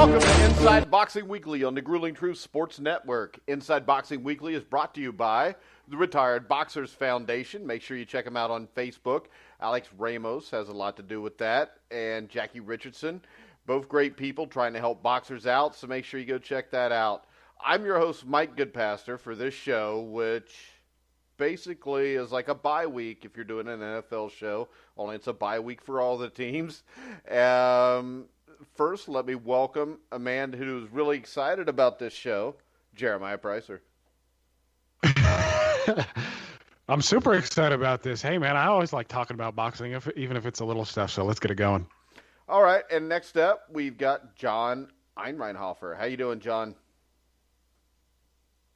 Welcome to Inside Boxing Weekly on the Grueling Truth Sports Network. Inside Boxing Weekly is brought to you by the Retired Boxers Foundation. Make sure you check them out on Facebook. Alex Ramos has a lot to do with that, and Jackie Richardson. Both great people trying to help boxers out, so make sure you go check that out. I'm your host, Mike Goodpaster, for this show, which basically is like a bye week if you're doing an NFL show, only it's a bye week for all the teams. First, let me welcome a man who's really excited about this show, Jeremiah Preisser. I'm super excited about this. Hey, man, I always like talking about boxing, even if it's a little stuff, so let's get it going. All right, and next up, we've got John Einreinhofer. How you doing, John?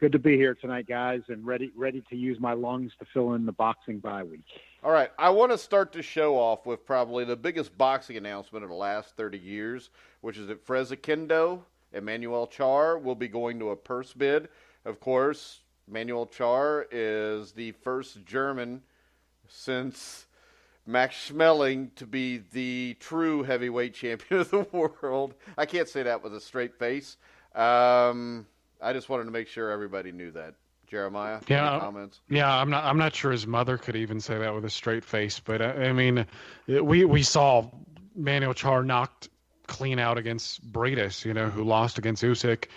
Good to be here tonight, guys, and ready to use my lungs to fill in the boxing bye week. All right, I want to start the show off with probably the biggest boxing announcement of the last 30 years, which is that Kendo and Manuel Char will be going to a purse bid. Of course, Manuel Char is the first German since Max Schmeling to be the true heavyweight champion of the world. I can't say that with a straight face. I just wanted to make sure everybody knew that. Jeremiah, any comments? Yeah, I'm not sure his mother could even say that with a straight face, but I mean, we saw Manuel Char knocked clean out against Briedis, who lost against Usyk.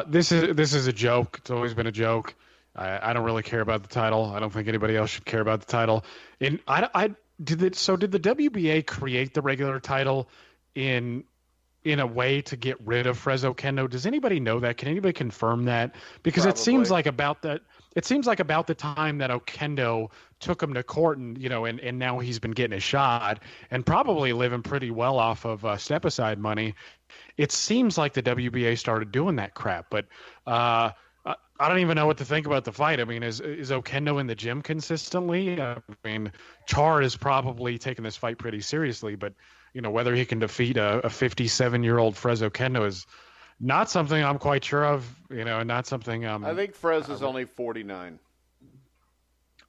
This is a joke. It's always been a joke. I don't really care about the title. I don't think anybody else should care about the title. And did the WBA create the regular title in a way to get rid of Oquendo? Does anybody know that? Can anybody confirm that? Because Probably. It seems like about the time that Oquendo took him to court and now he's been getting a shot and probably living pretty well off of step aside money. It seems like the WBA started doing that crap, but I don't even know what to think about the fight. I mean, is Oquendo in the gym consistently? I mean, Char is probably taking this fight pretty seriously, but whether he can defeat a 57-year-old Oquendo is not something I'm quite sure of. Not something. I think Frez is only 49.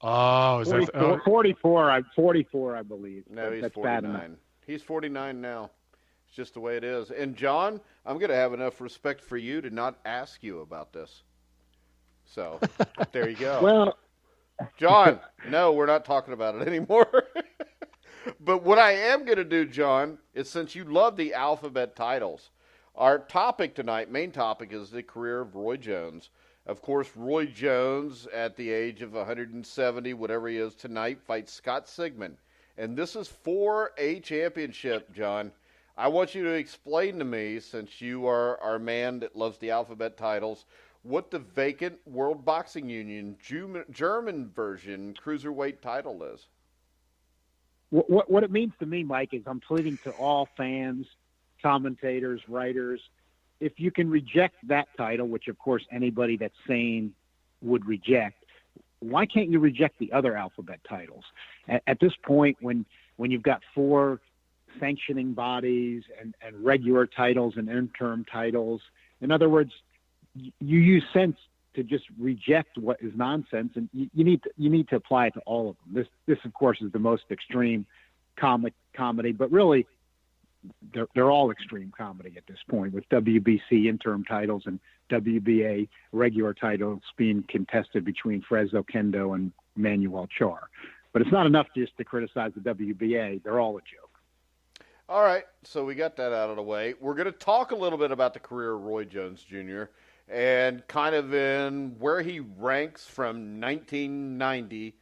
Oh, is 44, 44, 44, I believe. No, he's That's 49. He's 49 now. It's just the way it is. And John, I'm going to have enough respect for you to not ask you about this. So there you go. Well, John, no, we're not talking about it anymore. But what I am going to do, John, is since you love the alphabet titles, our topic tonight, main topic, is the career of Roy Jones. Of course, Roy Jones, at the age of 170, whatever he is tonight, fights Scott Sigmund. And this is for a championship, John. I want you to explain to me, since you are our man that loves the alphabet titles, what the vacant World Boxing Union German version cruiserweight title is. What it means to me, Mike, is I'm pleading to all fans, commentators, writers, if you can reject that title, which of course anybody that's sane would reject, why can't you reject the other alphabet titles? At this point, when you've got 4 sanctioning bodies and regular titles and interim titles, in other words, you use sense to just reject what is nonsense, and you need to apply it to all of them. This of course is the most extreme comedy, but really they're all extreme comedy at this point, with WBC interim titles and WBA regular titles being contested between Oquendo and Manuel Char. But it's not enough just to criticize the WBA. They're all a joke. All right, so we got that out of the way. We're going to talk a little bit about the career of Roy Jones Jr., and kind of in where he ranks from 1990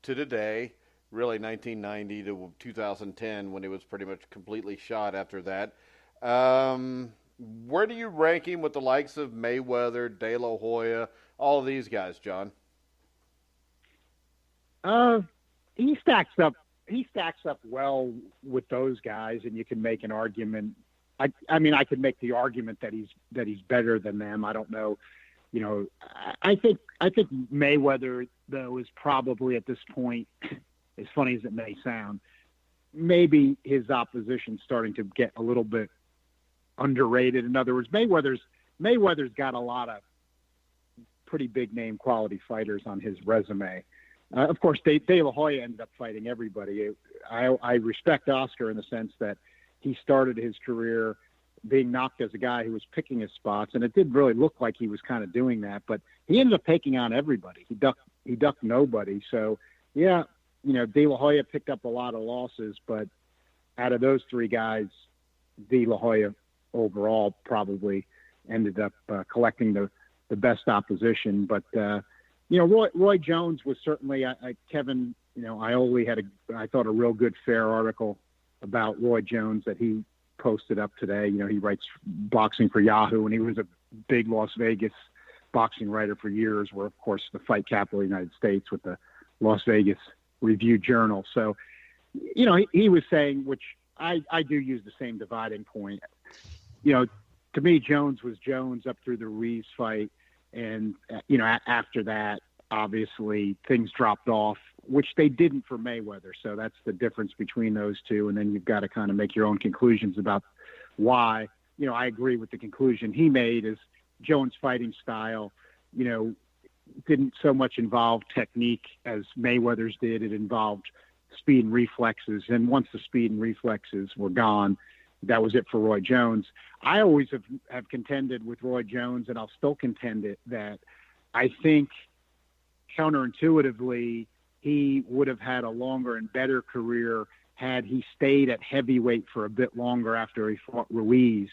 to today, really 1990 to 2010 when he was pretty much completely shot after that. Where do you rank him with the likes of Mayweather, De La Hoya, all of these guys, John? He stacks up well with those guys, and you can make an argument. I mean, I could make the argument that he's better than them. I don't know. I think Mayweather, though, is probably at this point, as funny as it may sound, maybe his opposition's starting to get a little bit underrated. In other words, Mayweather's got a lot of pretty big name quality fighters on his resume. Of course, De La Hoya ended up fighting everybody. I respect Oscar in the sense that he started his career being knocked as a guy who was picking his spots, and it did really look like he was kind of doing that. But he ended up taking on everybody. He ducked nobody. So, yeah, De La Hoya picked up a lot of losses, but out of those three guys, De La Hoya overall probably ended up collecting the best opposition. But, Roy Jones was certainly Kevin, Ioli had I thought a real good, fair article about Roy Jones that he posted up today. He writes boxing for Yahoo, and he was a big Las Vegas boxing writer for years. We're, of course, the fight capital of the United States with the Las Vegas Review-Journal. So, he was saying, which I do use the same dividing point. To me, Jones was Jones up through the Ruiz fight. And, after that, obviously things dropped off, which they didn't for Mayweather. So that's the difference between those two. And then you've got to kind of make your own conclusions about why. I agree with the conclusion he made is Jones' fighting style, didn't so much involve technique as Mayweather's did. It involved speed and reflexes. And once the speed and reflexes were gone, that was it for Roy Jones. I always have contended with Roy Jones, and I'll still contend it, that I think counterintuitively he would have had a longer and better career had he stayed at heavyweight for a bit longer after he fought Ruiz,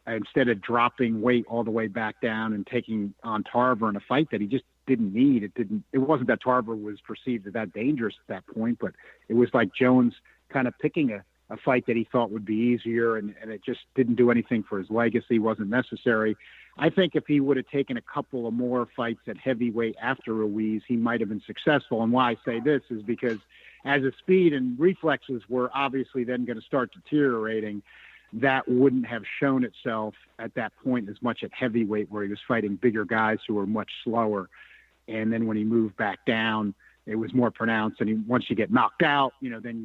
instead of dropping weight all the way back down and taking on Tarver in a fight that he just didn't need. It wasn't that Tarver was perceived as that dangerous at that point, but it was like Jones kind of picking a fight that he thought would be easier, and it just didn't do anything for his legacy, wasn't necessary. I think if he would have taken a couple of more fights at heavyweight after Ruiz, he might have been successful. And why I say this is because as his speed and reflexes were obviously then going to start deteriorating, that wouldn't have shown itself at that point as much at heavyweight, where he was fighting bigger guys who were much slower. And then when he moved back down, it was more pronounced. And once you get knocked out, then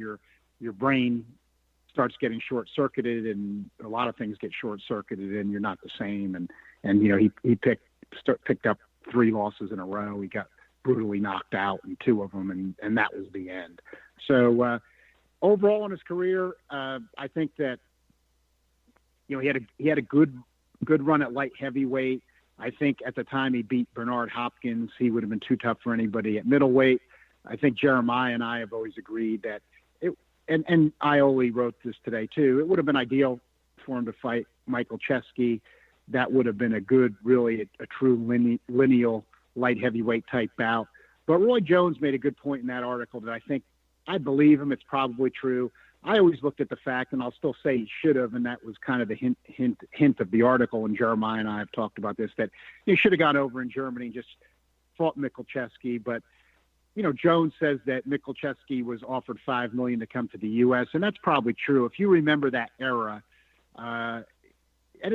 your brain starts getting short-circuited, and a lot of things get short-circuited, and you're not the same. And he picked up 3 losses in a row. He got brutally knocked out in 2 of them, and that was the end. So overall in his career, I think that he had a good run at light heavyweight. I think at the time he beat Bernard Hopkins, he would have been too tough for anybody at middleweight. I think Jeremiah and I have always agreed that and Ioli wrote this today too, it would have been ideal for him to fight Michael Chesky. That would have been a good, really a true lineal light heavyweight type bout. But Roy Jones made a good point in that article that I believe him. It's probably true. I always looked at the fact, and I'll still say he should have, and that was kind of the hint of the article, and Jeremiah and I have talked about this, that he should have gone over in Germany and just fought Michael Chesky. But Jones says that Michalczewski was offered $5 million to come to the U.S., and that's probably true. If you remember that era, and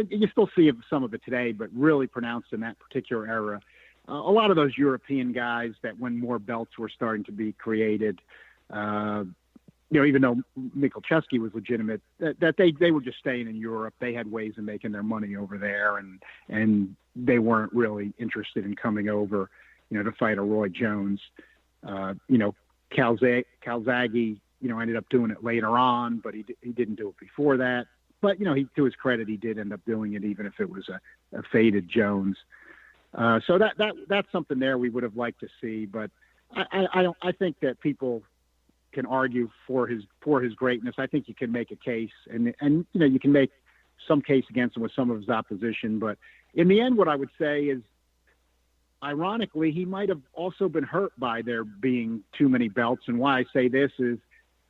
you still see some of it today, but really pronounced in that particular era, a lot of those European guys that when more belts were starting to be created, even though Michalczewski was legitimate, that they were just staying in Europe. They had ways of making their money over there, and they weren't really interested in coming over, to fight a Roy Jones. Calzaghe, ended up doing it later on, but he didn't do it before that. But, to his credit, he did end up doing it, even if it was a faded Jones. So that's something there we would have liked to see. But I think that people can argue for his greatness. I think you can make a case, and you can make some case against him with some of his opposition. But in the end, what I would say is, ironically, he might have also been hurt by there being too many belts. And why I say this is,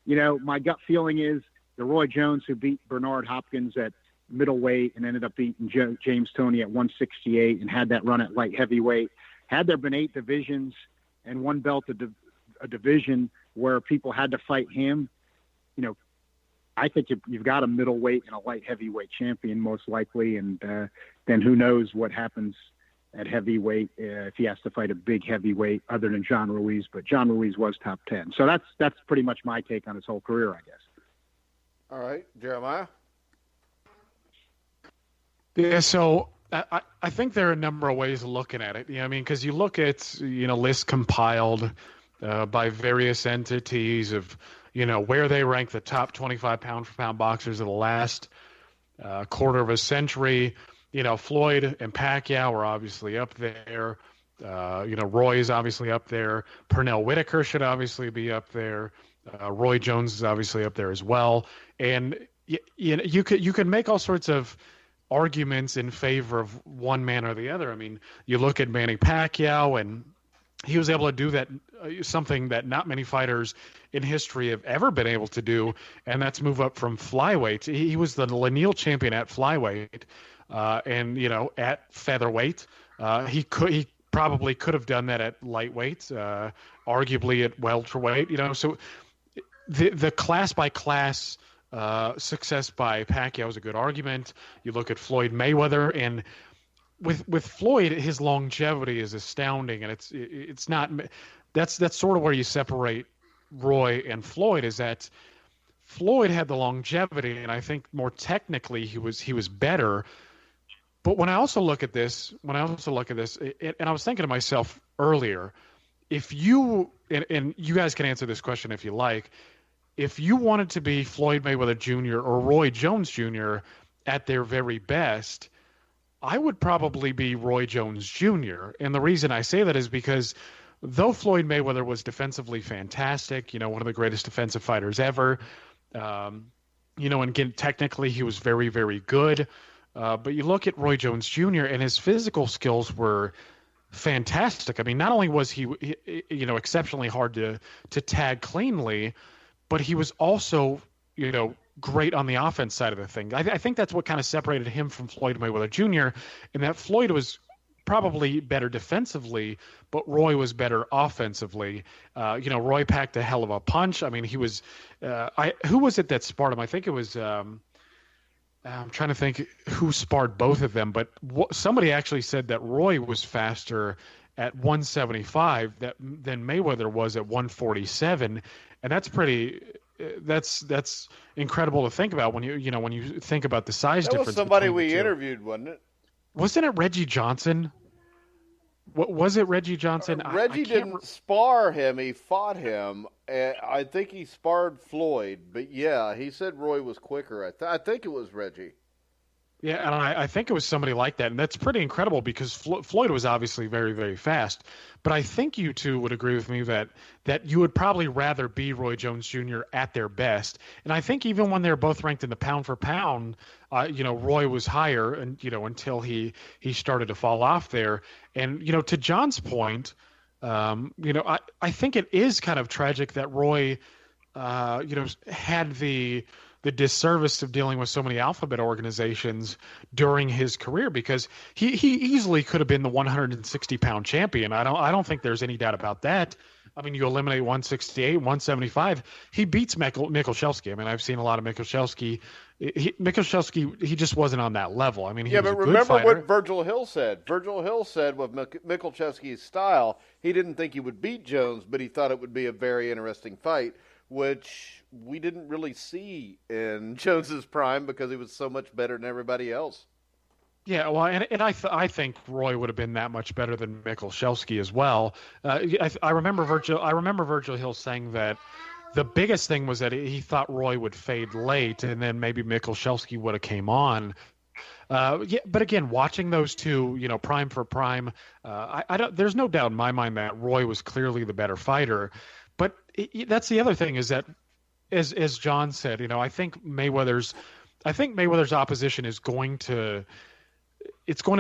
my gut feeling is the Roy Jones who beat Bernard Hopkins at middleweight and ended up beating James Toney at 168 and had that run at light heavyweight. Had there been 8 divisions and one belt a division where people had to fight him, I think you've got a middleweight and a light heavyweight champion most likely. And then who knows what happens at heavyweight if he has to fight a big heavyweight other than John Ruiz. But John Ruiz was top 10. So that's pretty much my take on his whole career, I guess. All right, Jeremiah? Yeah, so I think there are a number of ways of looking at it. Because you look at, lists compiled by various entities of, where they rank the top 25 pound-for-pound boxers of the last quarter of a century. Floyd and Pacquiao are obviously up there. Roy is obviously up there. Pernell Whitaker should obviously be up there. Roy Jones is obviously up there as well. And you could make all sorts of arguments in favor of one man or the other. I mean, you look at Manny Pacquiao, and he was able to do that, something that not many fighters in history have ever been able to do, and that's move up from flyweight. He was the lineal champion at flyweight, and at featherweight. He probably could have done that at lightweight, arguably at welterweight. So the class by class success by Pacquiao is a good argument. You look at Floyd Mayweather, and with Floyd, his longevity is astounding, and it's not. That's sort of where you separate Roy and Floyd, is that Floyd had the longevity, and I think more technically he was better. But when I also look at this, and I was thinking to myself earlier, if you and you guys can answer this question if you like, if you wanted to be Floyd Mayweather Jr. or Roy Jones Jr. at their very best, I would probably be Roy Jones Jr. And the reason I say that is because though Floyd Mayweather was defensively fantastic, one of the greatest defensive fighters ever, and again, technically he was very, very good. But you look at Roy Jones Jr. and his physical skills were fantastic. I mean, not only was he exceptionally hard to tag cleanly, but he was also, great on the offense side of the thing. I think that's what kind of separated him from Floyd Mayweather Jr. and that Floyd was probably better defensively, but Roy was better offensively. Roy packed a hell of a punch. I mean, he was who was it that sparred him? I think it was I'm trying to think who sparred both of them, but somebody actually said that Roy was faster at 175 than Mayweather was at 147, and that's pretty. That's incredible to think about when you think about the size difference. That was somebody we interviewed, wasn't it? Wasn't it Reggie Johnson? What was it, Reggie Johnson? Reggie didn't spar him; he fought him. I think he sparred Floyd, but yeah, he said Roy was quicker. I think it was Reggie. Yeah, and I think it was somebody like that, and that's pretty incredible because Floyd was obviously very, very fast. But I think you two would agree with me that you would probably rather be Roy Jones Jr. at their best. And I think even when they're both ranked in the pound for pound, Roy was higher, and until he started to fall off there. And to John's point, I think it is kind of tragic that Roy, had the disservice of dealing with so many alphabet organizations during his career, because he easily could have been the 160-pound champion. I don't think there's any doubt about that. I mean, you eliminate 168, 175. He beats Michalczewski. I mean, I've seen a lot of Michalczewski. Michalczewski, he just wasn't on that level. I mean, he was a good remember fighter. what Virgil Hill said. Virgil Hill said with Michalczewski's style, he didn't think he would beat Jones, but he thought it would be a very interesting fight, which we didn't really see in Jones's prime because he was so much better than everybody else. Yeah, well, and I think Roy would have been that much better than Michalczewski as well. I remember Virgil Hill saying that the biggest thing was that he thought Roy would fade late, and then maybe Michalczewski would have came on. But again, watching those two, prime for prime, there's no doubt in my mind that Roy was clearly the better fighter. But that's the other thing, is that, as John said, I think Mayweather's opposition is going to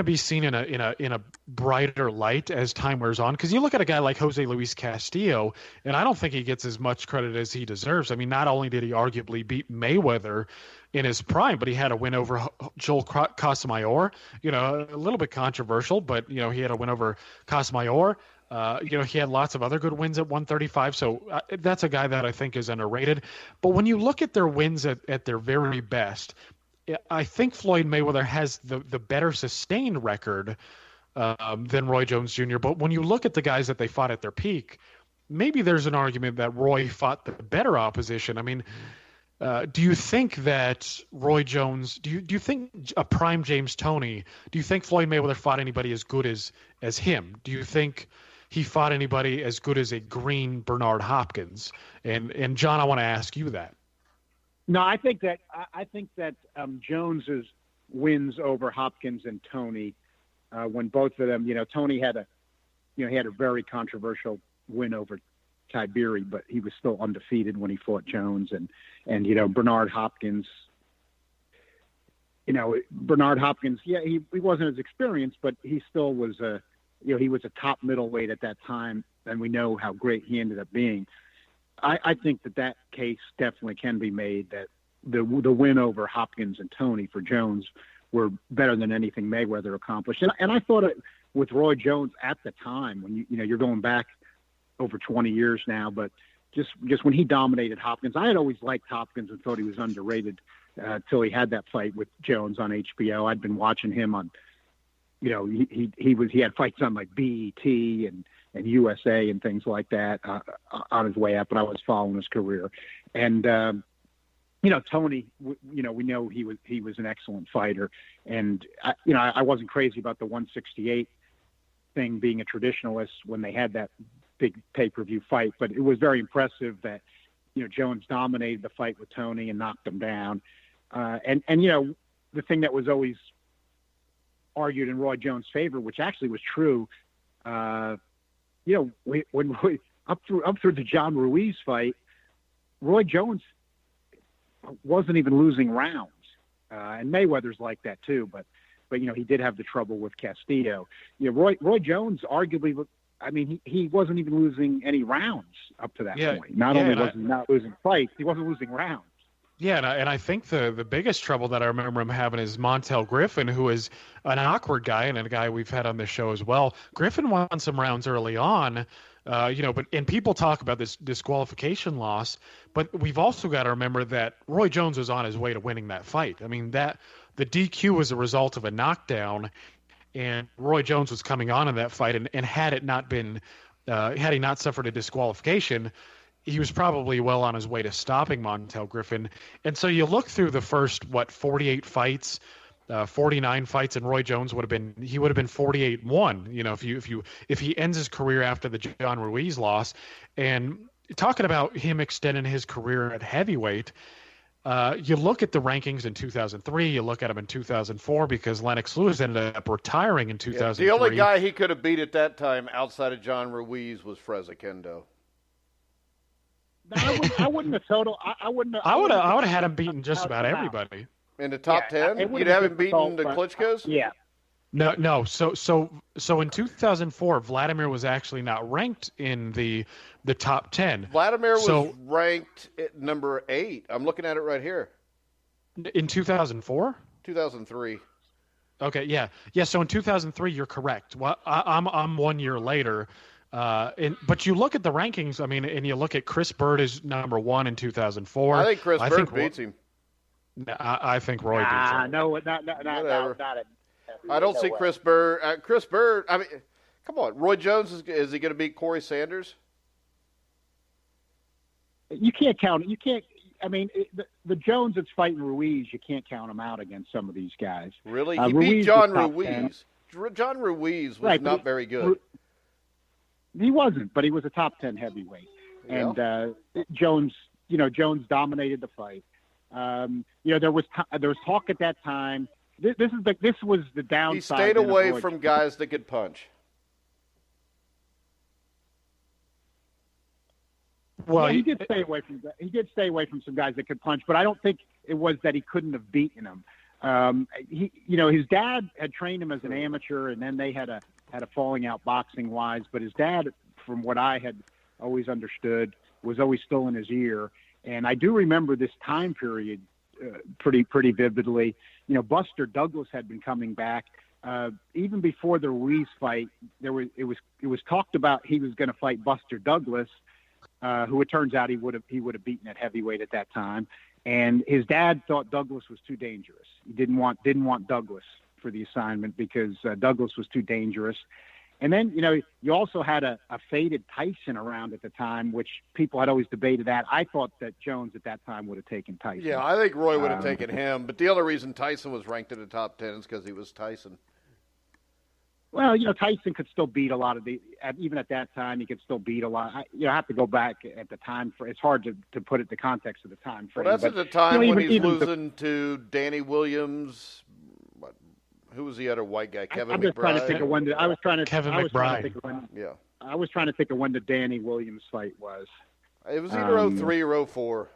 be seen in a brighter light as time wears on. Because you look at a guy like Jose Luis Castillo, and I don't think he gets as much credit as he deserves. I mean, not only did he arguably beat Mayweather in his prime, but he had a win over Joel Casamayor. A little bit controversial, but he had a win over Casamayor. He had lots of other good wins at 135, so that's a guy that I think is underrated. But when you look at their wins at their very best, I think Floyd Mayweather has the better sustained record than Roy Jones Jr. But when you look at the guys that they fought at their peak, maybe there's an argument that Roy fought the better opposition. I mean, do you think that Roy Jones? Do you think a prime James Toney? Do you think Floyd Mayweather fought anybody as good as him? Do you think he fought anybody as good as a green Bernard Hopkins? And John, I want to ask you that. No, I think that Jones's wins over Hopkins and Tony, when both of them, Tony had a very controversial win over Tiberi, but he was still undefeated when he fought Jones, and Bernard Hopkins. Bernard Hopkins, he wasn't as experienced, but he still was he was a top middleweight at that time, and we know how great he ended up being. I think that case definitely can be made, that the win over Hopkins and Tony for Jones were better than anything Mayweather accomplished. And I thought it with Roy Jones at the time, when you're going back over 20 years now, but just when he dominated Hopkins, I had always liked Hopkins and thought he was underrated till he had that fight with Jones on HBO. I'd been watching him on, he had fights on like BET and USA and things like that on his way up, and I was following his career. And Tony, we know he was an excellent fighter, and I wasn't crazy about the 168 thing being a traditionalist when they had that big pay-per-view fight, but it was very impressive that Jones dominated the fight with Tony and knocked him down. And the thing that was always argued in Roy Jones' favor, which actually was true, when we up through the John Ruiz fight, Roy Jones wasn't even losing rounds, and Mayweather's like that too. But he did have the trouble with Castillo. Roy Jones arguably, he wasn't even losing any rounds up to that point. Not only was he not losing fights, he wasn't losing rounds. Yeah, and I think the biggest trouble that I remember him having is Montel Griffin, who is an awkward guy and a guy we've had on this show as well. Griffin won some rounds early on, and people talk about this disqualification loss, but we've also got to remember that Roy Jones was on his way to winning that fight. The DQ was a result of a knockdown, and Roy Jones was coming on in that fight, and had it not been, had he not suffered a disqualification, he was probably well on his way to stopping Montel Griffin. And so you look through the first 48 fights, 49 fights, and Roy Jones would have been 48-1. If he ends his career after the John Ruiz loss, and talking about him extending his career at heavyweight, you look at the rankings in 2003, you look at him in 2004, because Lennox Lewis ended up retiring in 2003. The only guy he could have beat at that time outside of John Ruiz was Kendo. I wouldn't have total. I would have had him beaten just about everybody in the top 10. You'd have him beaten the Klitschko's. Yeah. No. So in 2004, Vladimir was actually not ranked in the top 10. Vladimir was ranked at number 8. I'm looking at it right here. In 2004. 2003. Okay. Yeah. So in 2003, you're correct. Well, I'm 1 year later. But you look at the rankings, and you look at Chris Bird is number 1 in 2004. I think Chris Bird beats him. I think Roy beats him. No, not I don't see Chris Bird. Chris Bird, come on. Roy Jones, is he going to beat Corey Sanders? You can't count it. You can't. The Jones that's fighting Ruiz, you can't count him out against some of these guys. Really? He beat John Ruiz. John Ruiz was not very good. He wasn't, but he was a top 10 heavyweight, and Jones dominated the fight. There was talk at that time. This was the downside. He stayed away from guys that could punch. Well, he did stay away from. He did stay away from some guys that could punch, but I don't think it was that he couldn't have beaten them. His dad had trained him as an amateur, and then they had a falling out boxing wise, but his dad, from what I had always understood, was always still in his ear. And I do remember this time period pretty vividly. Buster Douglas had been coming back even before the Ruiz fight. It was talked about he was going to fight Buster Douglas, who it turns out he would have beaten at heavyweight at that time. And his dad thought Douglas was too dangerous. He didn't want Douglas for the assignment because Douglas was too dangerous. And then, you also had a faded Tyson around at the time, which people had always debated that. I thought that Jones at that time would have taken Tyson. Yeah, I think Roy would have taken him. But the other reason Tyson was ranked in the top 10 is because he was Tyson. Well, Tyson could still beat a lot of even at that time, he could still beat a lot. I have to go back at the time it's hard to put it in the context of the time frame. Well, that's at the time when he's losing to Danny Williams. Who was the other white guy? Kevin McBride. I'm just trying to think of when I was trying to Kevin I was McBride. trying to think of when, yeah. I was trying to think of when the Danny Williams fight was. It was either 03 or 04.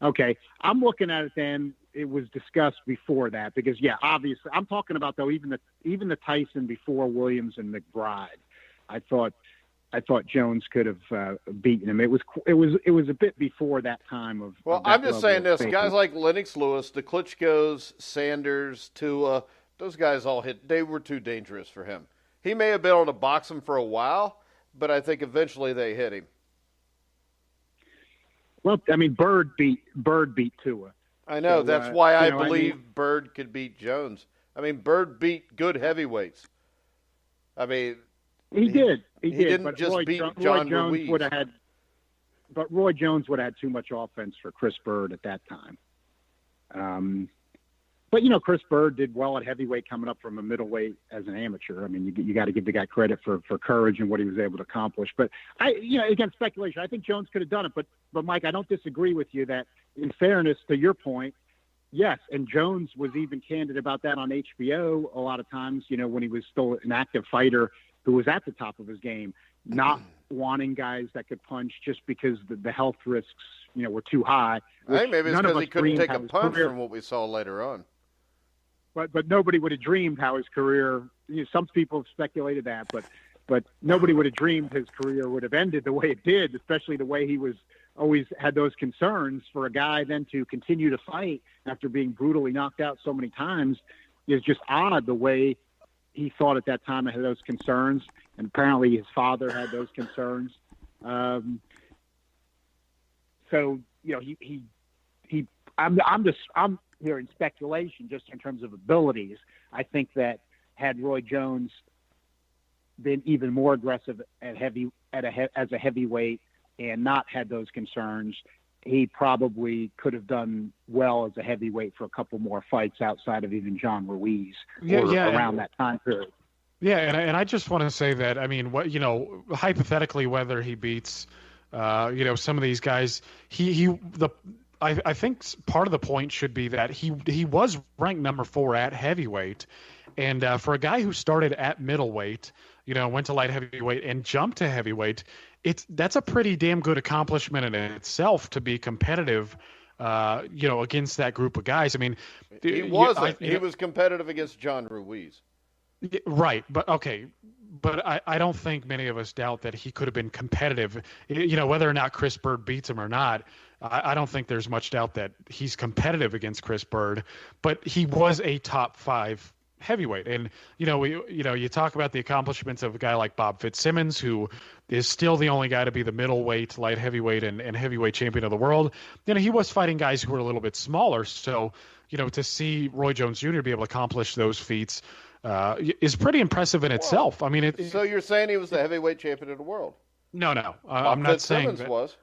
Okay, I'm looking at it then. It was discussed before that because, obviously, I'm talking about though even the Tyson before Williams and McBride. I thought Jones could have beaten him. It was a bit before that time of. Well, I'm just saying this: guys like Lennox Lewis, the Klitschko's, Sanders, Tua, those guys all hit. They were too dangerous for him. He may have been able to box him for a while, but I think eventually they hit him. Well, I mean, Bird beat Tua. I know. That's why I believe Bird could beat Jones. I mean, Bird beat good heavyweights. I mean, he did. He didn't just beat John Ruiz. But Roy Jones would have had too much offense for Chris Bird at that time. But Chris Bird did well at heavyweight coming up from a middleweight as an amateur. I mean, you got to give the guy credit for courage and what he was able to accomplish. But again, speculation. I think Jones could have done it. But Mike, I don't disagree with you that, in fairness to your point, yes. And Jones was even candid about that on HBO a lot of times. When he was still an active fighter who was at the top of his game, not wanting guys that could punch just because the health risks, were too high. I think maybe it's because he couldn't take a punch from what we saw later on. But nobody would have dreamed how his career. Some people have speculated that, but nobody would have dreamed his career would have ended the way it did, especially the way he was always had those concerns. For a guy then to continue to fight after being brutally knocked out so many times is just odd. The way he thought at that time had those concerns, and apparently his father had those concerns. So I'm hearing speculation just in terms of abilities. I think that had Roy Jones been even more aggressive as a heavyweight and not had those concerns, he probably could have done well as a heavyweight for a couple more fights outside of even John Ruiz around that time period. Yeah, and I just want to say that, I mean, hypothetically, whether he beats, some of these guys, I think part of the point should be that he was ranked number 4 at heavyweight, and for a guy who started at middleweight, went to light heavyweight and jumped to heavyweight, that's a pretty damn good accomplishment in itself to be competitive, against that group of guys. I mean, he wasn't. He was competitive against John Ruiz. Right, but okay. But I don't think many of us doubt that he could have been competitive. Whether or not Chris Bird beats him or not, I don't think there's much doubt that he's competitive against Chris Bird. But he was a top 5 heavyweight, and you talk about the accomplishments of a guy like Bob Fitzsimmons, who is still the only guy to be the middleweight, light heavyweight, and heavyweight champion of the world. He was fighting guys who were a little bit smaller. So to see Roy Jones Jr. be able to accomplish those feats is pretty impressive in itself. I mean, so you're saying he was the heavyweight champion of the world? No, I'm not saying that. Was.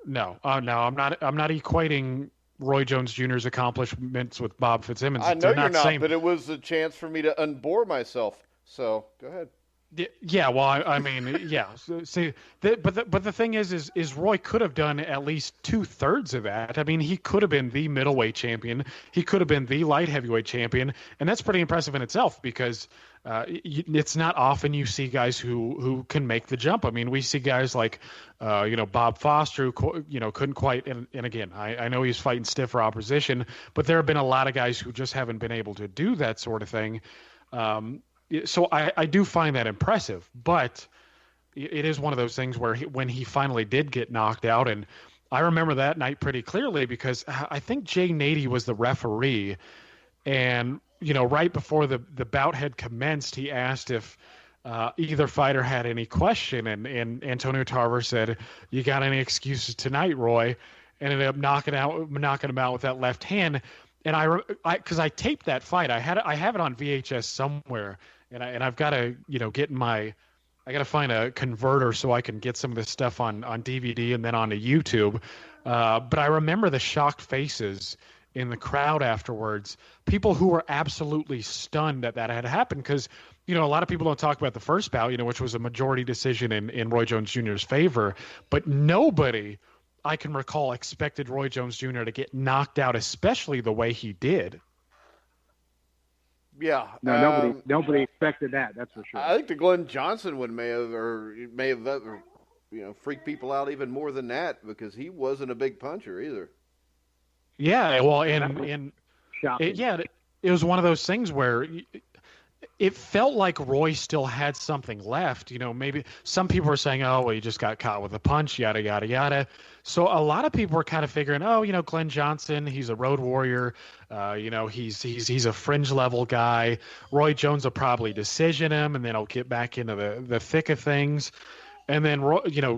No, I'm not equating Roy Jones Jr.'s accomplishments with Bob Fitzsimmons. I know you're not, but it was a chance for me to unbore myself. So go ahead. Yeah, well, I mean, yeah. See, but the thing is Roy could have done at least 2/3 of that. I mean, he could have been the middleweight champion. He could have been the light heavyweight champion, and that's pretty impressive in itself because it's not often you see guys who can make the jump. I mean, we see guys like Bob Foster, who couldn't quite. And again, I know he's fighting stiffer opposition, but there have been a lot of guys who just haven't been able to do that sort of thing. So I do find that impressive, but it is one of those things where when he finally did get knocked out, and I remember that night pretty clearly because I think Jay Nady was the referee, and right before the bout had commenced, he asked if either fighter had any question, and Antonio Tarver said, "You got any excuses tonight, Roy?" And ended up knocking him out with that left hand. And because I taped that fight, I have it on VHS somewhere, and I've got to I got to find a converter so I can get some of this stuff on DVD and then onto YouTube. But I remember the shocked faces in the crowd afterwards, people who were absolutely stunned that had happened because, a lot of people don't talk about the first bout, which was a majority decision in Roy Jones Jr.'s favor, but nobody I can recall expected Roy Jones Jr. to get knocked out, especially the way he did. Yeah. No, nobody expected that. That's for sure. I think the Glenn Johnson one may have freaked people out even more than that because he wasn't a big puncher either. Yeah, well, it was one of those things where it felt like Roy still had something left. Maybe some people were saying, "Oh, well, he just got caught with a punch," yada yada yada. So a lot of people were kind of figuring, "Oh, Glenn Johnson, he's a road warrior. He's a fringe level guy. Roy Jones will probably decision him, and then he'll get back into the thick of things." And then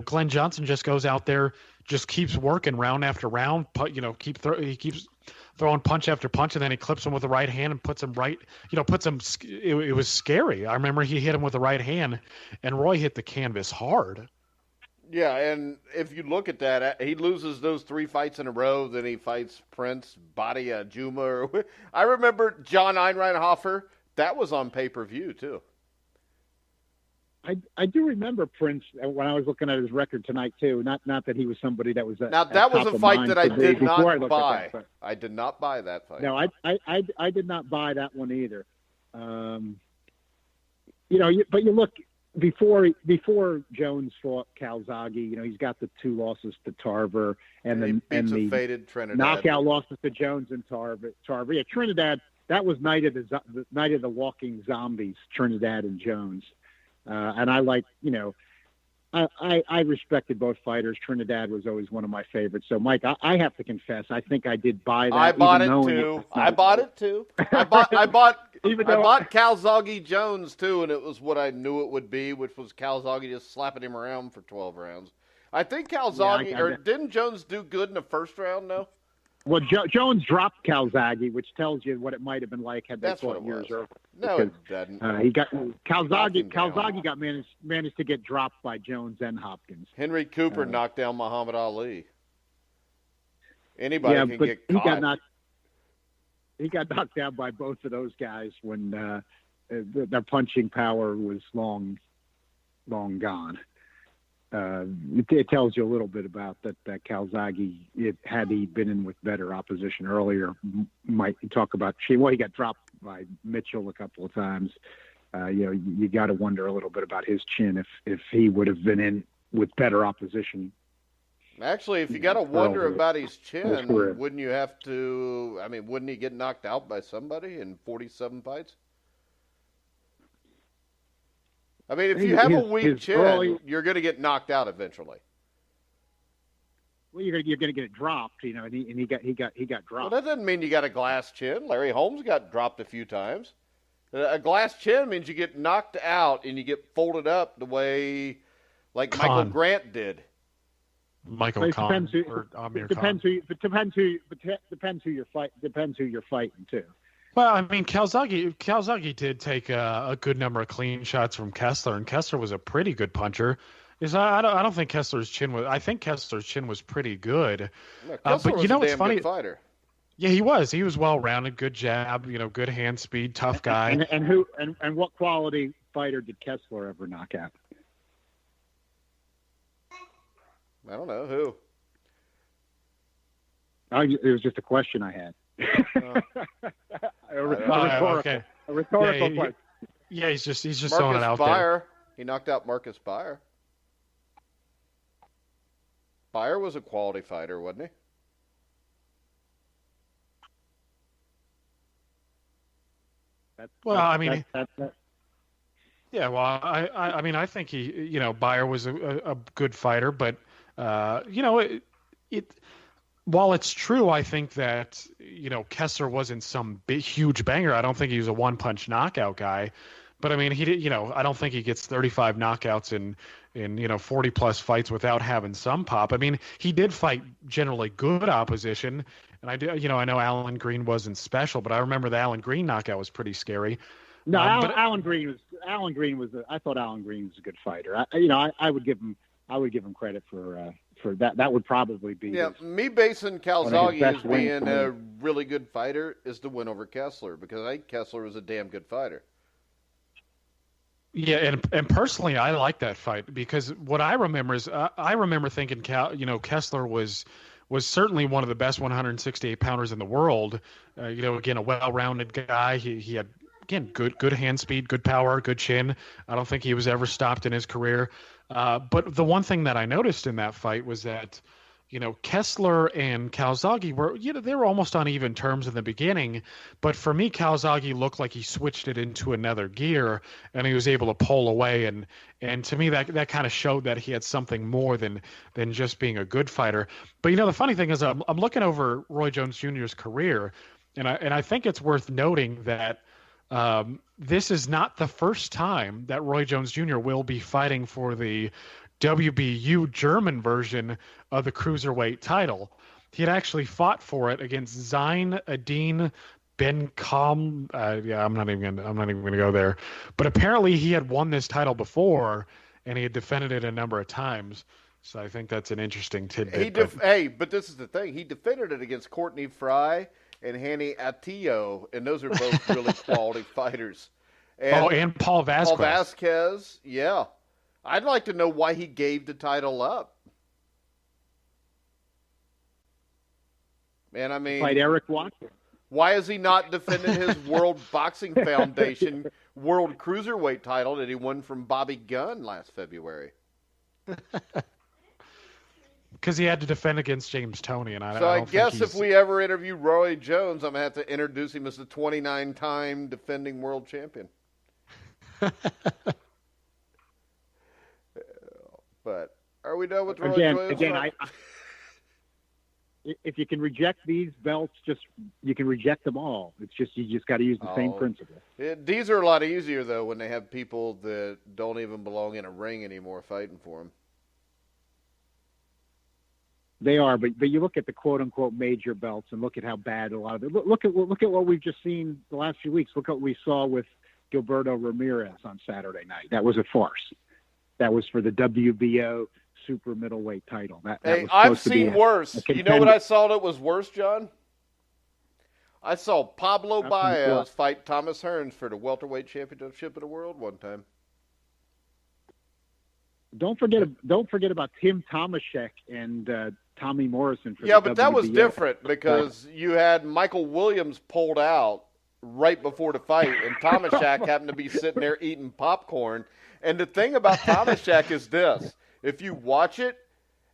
Glenn Johnson just goes out there, just keeps working round after round. He keeps throwing punch after punch, and then he clips him with the right hand and puts him right. It was scary. I remember he hit him with the right hand, and Roy hit the canvas hard. Yeah, and if you look at that, he loses those 3 fights in a row. Then he fights Prince, Badia, Juma. I remember John Einreinhofer. That was on pay-per-view too. I do remember Prince when I was looking at his record tonight too. Not that he was somebody that was now that was a fight that I did not buy. I did not buy that fight. No, I did not buy that one either. But you look before Jones fought Calzaghe. He's got the 2 losses to Tarver and the faded Trinidad knockout losses to Jones and Tarver. Yeah, Trinidad. That was night of the walking zombies. Trinidad and Jones. And I I respected both fighters. Trinidad was always one of my favorites. So, Mike, I have to confess, I think I did buy that. I bought it too. I bought Calzaghe Jones too, and it was what I knew it would be, which was Calzaghe just slapping him around for 12 rounds. I think Calzaghe, didn't Jones do good in the first round? No. Well, Jones dropped Calzaghe, which tells you what it might have been like had they fought years earlier. No, it didn't. He got Calzaghe managed to get dropped by Jones and Hopkins. Henry Cooper knocked down Muhammad Ali. Anybody can get caught. He got knocked down by both of those guys when their punching power was long gone. It tells you a little bit about that Calzaghe, had he been in with better opposition earlier, might talk about. He got dropped by Mitchell a couple of times. You got to wonder a little bit about his chin if he would have been in with better opposition. Actually, if you got to wonder about his chin, wouldn't you have to? I mean, wouldn't he get knocked out by somebody in 47 fights? I mean, if you have a weak chin, you're going to get knocked out eventually. Well, you're going to get it dropped, and he got dropped. Well, that doesn't mean you got a glass chin. Larry Holmes got dropped a few times. A glass chin means you get knocked out and you get folded up the way, like Michael Grant did. Michael Kahn or Amir Khan. Depends who you're fighting too. Well, I mean, Calzaghe did take a good number of clean shots from Kessler, and Kessler was a pretty good puncher. I don't think Kessler's chin was. I think Kessler's chin was pretty good. Yeah, Kessler was a damn good fighter. Yeah, he was. He was well rounded, good jab, good hand speed, tough guy. And what quality fighter did Kessler ever knock out? I don't know who. It was just a question I had. A rhetorical question. Yeah, he's just Marcus throwing it out there. He knocked out Marcus Beyer. Beyer was a quality fighter, wasn't he? Yeah, well, I mean, I think he, Beyer was a good fighter, but while it's true, I think that, Kessler wasn't some big, huge banger. I don't think he was a one-punch knockout guy. But, I mean, he did, I don't think he gets 35 knockouts in 40-plus fights without having some pop. I mean, he did fight generally good opposition. And I know Alan Green wasn't special, but I remember the Alan Green knockout was pretty scary. No, Alan Green was. I thought Alan Green was a good fighter. I would give him credit for for that. That would probably be me basing one of his Calzaghe best as wins being for a me. really good fighter is the win over Kessler, because I think Kessler was a damn good fighter. Yeah, and personally, I like that fight because what I remember is I remember thinking, Kessler was certainly one of the best 168 pounders in the world. Again, a well-rounded guy. He had, again, good hand speed, good power, good chin. I don't think he was ever stopped in his career. But the one thing that I noticed in that fight was that, Kessler and Calzaghe were, they were almost on even terms in the beginning. But for me, Calzaghe looked like he switched it into another gear, and he was able to pull away. And to me, that kind of showed that he had something more than just being a good fighter. But the funny thing is, I'm looking over Roy Jones Jr.'s career, and I think it's worth noting that this is not the first time that Roy Jones Jr. will be fighting for the WBU German version of the cruiserweight title. He had actually fought for it against Zain Adine Ben Kham. I'm not even gonna go there. But apparently he had won this title before, and he had defended it a number of times. So I think that's an interesting tidbit. But this is the thing. He defended it against Courtney Fry and Hanny Atillo, and those are both really quality fighters. And Paul Vasquez. Paul Vasquez, yeah. I'd like to know why he gave the title up. And I mean, Fight Eric Watson. Why has he not defended his World Boxing Foundation World Cruiserweight title that he won from Bobby Gunn last February? Because he had to defend against James Toney, and I I guess if we ever interview Roy Jones, I'm gonna have to introduce him as the 29-time defending world champion. But are we done with Roy Jones? Again, if you can reject these belts, you can reject them all. It's just you just got to use the same principle. These are a lot easier though when they have people that don't even belong in a ring anymore fighting for them. They are, but you look at the quote unquote major belts and look at how bad a lot of it. Look at what we've just seen the last few weeks. Look at what we saw with Gilberto Ramirez on Saturday night. That was a farce. That was for the WBO super middleweight title. I've seen worse. You know what I saw that was worse, John? I saw Pablo Baez fight Thomas Hearns for the welterweight championship of the world one time. Don't forget about Tim Tomaszek and Tommy Morrison for but that was different because you had Michael Williams pulled out right before the fight, and Tomaszek happened to be sitting there eating popcorn. And the thing about Tomaszek is this. If you watch it,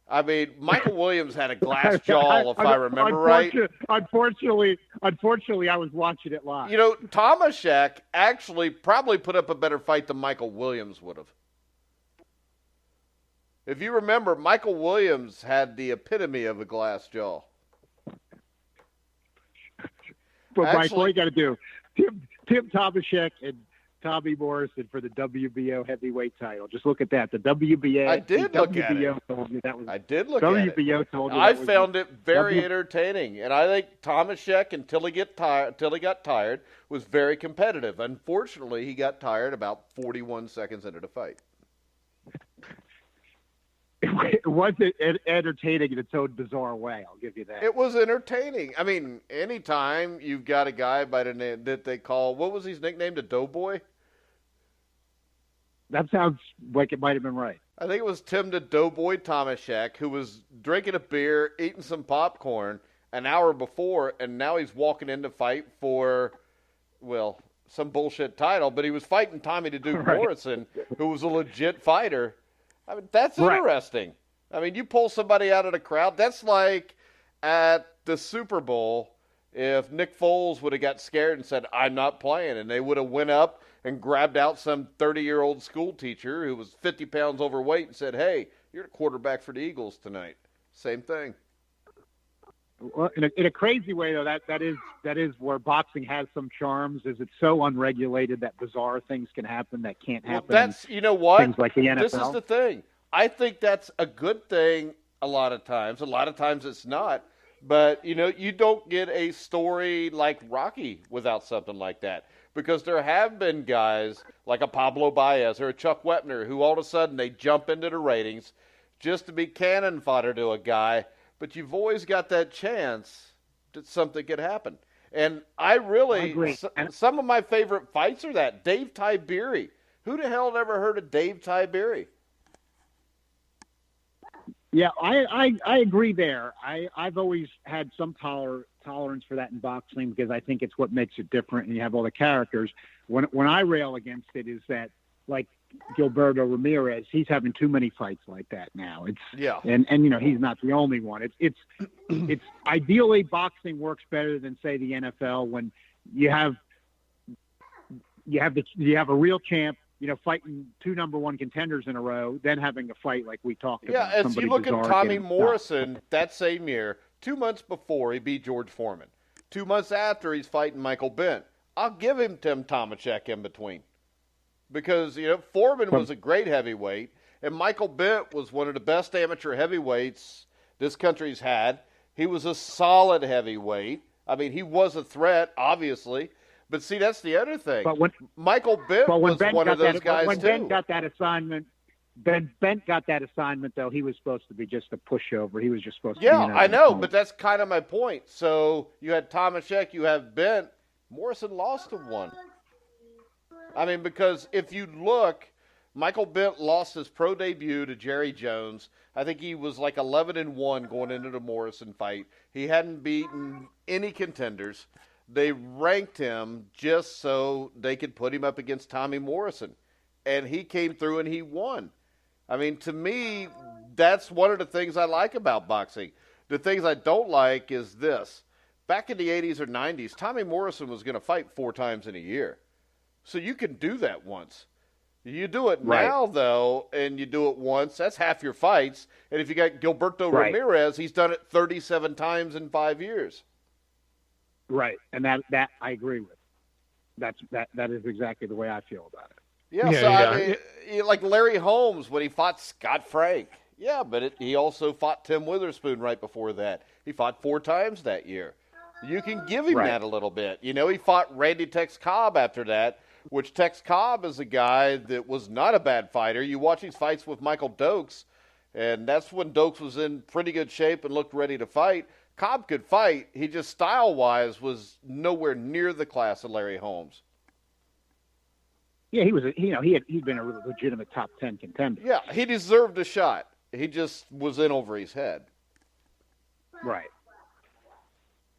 I mean, Michael Williams had a glass jaw, if I remember right. Unfortunately, I was watching it live. Tomaszek actually probably put up a better fight than Michael Williams would have. If you remember, Michael Williams had the epitome of a glass jaw. But Mike, what you got to do? Tim Tomaszek and Tommy Morrison for the WBO heavyweight title. Just look at that. The WBA. I did look at it. I did look at it. WBO told you. I found it very entertaining, and I think Tomaszek, until he got tired, was very competitive. Unfortunately, he got tired about 41 seconds into the fight. It was entertaining in its own bizarre way. I'll give you that. It was entertaining. I mean, anytime you've got a guy by the name that they call, what was his nickname, the Doughboy? That sounds like it might have been right. I think it was Tim the Doughboy Tomaszek, who was drinking a beer, eating some popcorn an hour before, and now he's walking in to fight for, some bullshit title, but he was fighting Tommy the Duke Morrison, who was a legit fighter. I mean, that's interesting. I mean, you pull somebody out of the crowd. That's like at the Super Bowl if Nick Foles would have got scared and said, I'm not playing, and they would have went up and grabbed out some 30-year-old school teacher who was 50 pounds overweight and said, hey, you're the quarterback for the Eagles tonight. Same thing. Well, in a crazy way, though, that is where boxing has some charms. Is it's so unregulated that bizarre things can happen that can't happen. Well, you know what? Things like the NFL. This is the thing. I think that's a good thing a lot of times. A lot of times it's not. But, you don't get a story like Rocky without something like that. Because there have been guys like a Pablo Baez or a Chuck Wepner who all of a sudden they jump into the ratings. just to be cannon fodder to a guy, but you've always got that chance that something could happen. And I agree. Some of my favorite fights are that. Dave Tiberi. Who the hell had ever heard of Dave Tiberi? Yeah, I agree there. I've always had some tolerance for that in boxing because I think it's what makes it different, and you have all the characters. When I rail against it is that, like Gilberto Ramirez, he's having too many fights like that now. And he's not the only one. It's ideally boxing works better than, say, the NFL when you have a real champ, fighting two number one contenders in a row, then having a fight like we talked about. Yeah, as you look at Tommy Morrison that same year, 2 months before he beat George Foreman. 2 months after he's fighting Michael Bent. I'll give him Tim Tomaszek in between. Because, Foreman was a great heavyweight, and Michael Bent was one of the best amateur heavyweights this country's had. He was a solid heavyweight. I mean, he was a threat, obviously. But see, that's the other thing. Michael Bent was one of those guys, when too. Bent got that assignment, though, he was supposed to be just a pushover. He was just supposed to be. Yeah, I know, but that's kind of my point. So you had Tomaszek, you have Bent. Morrison lost to one. I mean, because if you look, Michael Bent lost his pro debut to Jerry Jones. I think he was like 11-1 going into the Morrison fight. He hadn't beaten any contenders. They ranked him just so they could put him up against Tommy Morrison. And he came through and he won. I mean, to me, that's one of the things I like about boxing. The things I don't like is this. Back in the 80s or 90s, Tommy Morrison was going to fight 4 times in a year. So you can do that once. You do it now, though, and you do it once, that's half your fights. And if you got Gilberto Ramirez, he's done it 37 times in 5 years. Right, and that I agree with. That is exactly the way I feel about it. Yeah. I mean, like Larry Holmes when he fought Scott Frank. Yeah, but he also fought Tim Witherspoon right before that. He fought 4 times that year. You can give him that a little bit. He fought Randy Tex Cobb after that, which Tex Cobb is a guy that was not a bad fighter. You watch his fights with Michael Dokes, and that's when Dokes was in pretty good shape and looked ready to fight. Cobb could fight. He just style-wise was nowhere near the class of Larry Holmes. Yeah, he was. He'd been a legitimate top 10 contender. Yeah, he deserved a shot. He just was in over his head. Right.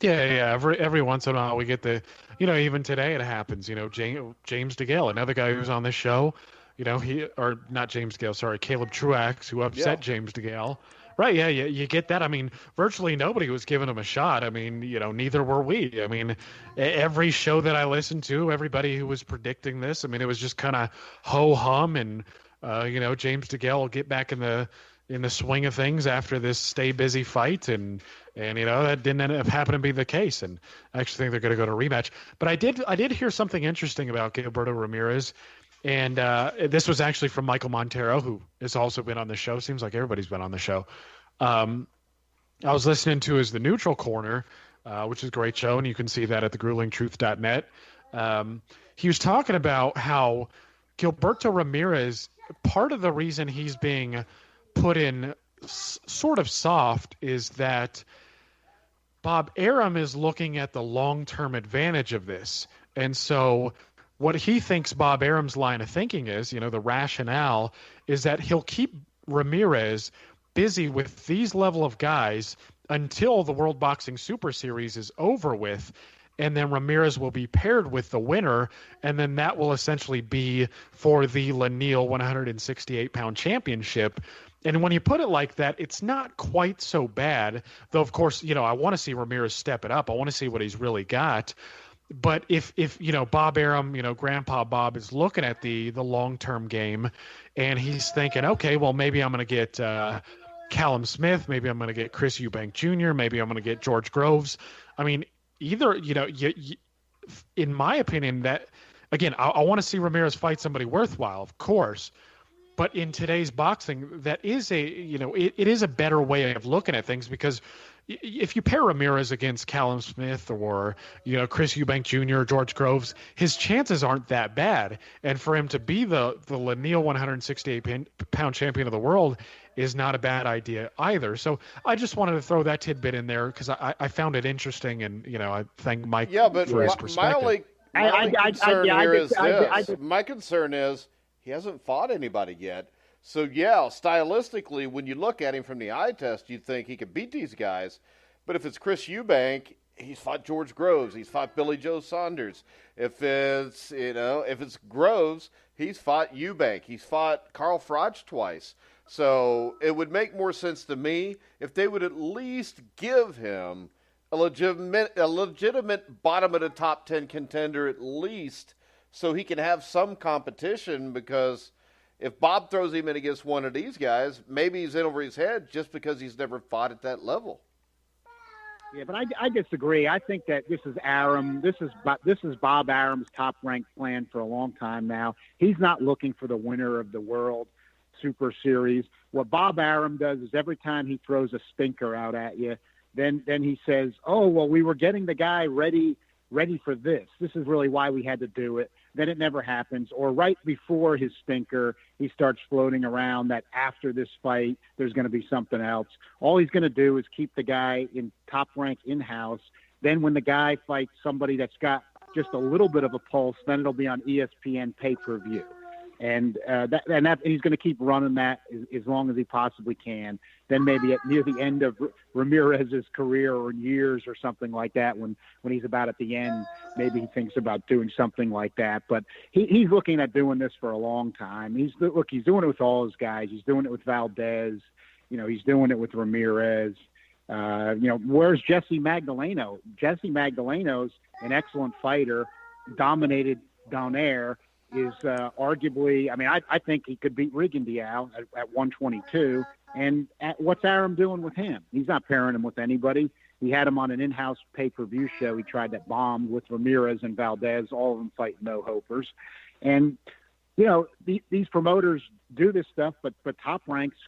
Yeah. Every once in a while we get even today it happens. James DeGale, another guy who's on this show. Not James DeGale, sorry, Caleb Truax, who upset James DeGale. Right, yeah, you get that. I mean, virtually nobody was giving him a shot. I mean, neither were we. I mean, every show that I listened to, everybody who was predicting this, I mean, it was just kind of ho-hum, and, James DeGale will get back in the swing of things after this stay busy fight, and that didn't end up happening to be the case, and I actually think they're going to go to rematch. But I did hear something interesting about Gilberto Ramirez. And this was actually from Michael Montero, who has also been on the show. Seems like everybody's been on the show. I was listening to his The Neutral Corner, which is a great show, and you can see that at thegruelingtruth.net. He was talking about how Gilberto Ramirez, part of the reason he's being put in sort of soft is that Bob Arum is looking at the long-term advantage of this. And so what he thinks Bob Arum's line of thinking is, the rationale is that he'll keep Ramirez busy with these level of guys until the World Boxing Super Series is over with, and then Ramirez will be paired with the winner, and then that will essentially be for the Lanil 168-pound championship. And when you put it like that, it's not quite so bad, though, of course, I want to see Ramirez step it up. I want to see what he's really got. But if Bob Arum, Grandpa Bob is looking at the long-term game and he's thinking, okay, well, maybe I'm going to get Callum Smith, maybe I'm going to get Chris Eubank Jr., maybe I'm going to get George Groves. I mean, either, in my opinion, that, again, I want to see Ramirez fight somebody worthwhile, of course. But in today's boxing, that is it is a better way of looking at things because if you pair Ramirez against Callum Smith or, Chris Eubank Jr., George Groves, his chances aren't that bad. And for him to be the lineal 168-pound champion of the world is not a bad idea either. So I just wanted to throw that tidbit in there because I found it interesting, and, I thank Mike for his perspective. My concern is he hasn't fought anybody yet. So, yeah, stylistically, when you look at him from the eye test, you'd think he could beat these guys. But if it's Chris Eubank, he's fought George Groves. He's fought Billy Joe Saunders. If it's Groves, he's fought Eubank. He's fought Carl Froch twice. So it would make more sense to me if they would at least give him a legitimate bottom of the top 10 contender at least, so he can have some competition. Because if Bob throws him in against one of these guys, maybe he's in over his head just because he's never fought at that level. Yeah, but I disagree. I think that this is Arum. This is Bob Arum's top-ranked plan for a long time now. He's not looking for the winner of the World Super Series. What Bob Arum does is every time he throws a stinker out at you, then he says, "Oh, well, we were getting the guy ready for this. This is really why we had to do it." Then it never happens. Or right before his stinker, he starts floating around that after this fight, there's going to be something else. All he's going to do is keep the guy in top rank in-house. Then when the guy fights somebody that's got just a little bit of a pulse, then it'll be on ESPN pay-per-view. And he's going to keep running that as long as he possibly can. Then maybe near the end of Ramirez's career or years or something like that, when he's about at the end, maybe he thinks about doing something like that. But he's looking at doing this for a long time. He's doing it with all his guys. He's doing it with Valdez. He's doing it with Ramirez. Where's Jesse Magdaleno? Jesse Magdaleno's an excellent fighter, dominated Donaire. Is arguably, I think he could beat Rigondeaux at 122. And what's Arum doing with him? He's not pairing him with anybody. He had him on an in-house pay-per-view show. He tried that bomb with Ramirez and Valdez, all of them fighting no-hopers. And, these promoters do this stuff, but Top Rank's,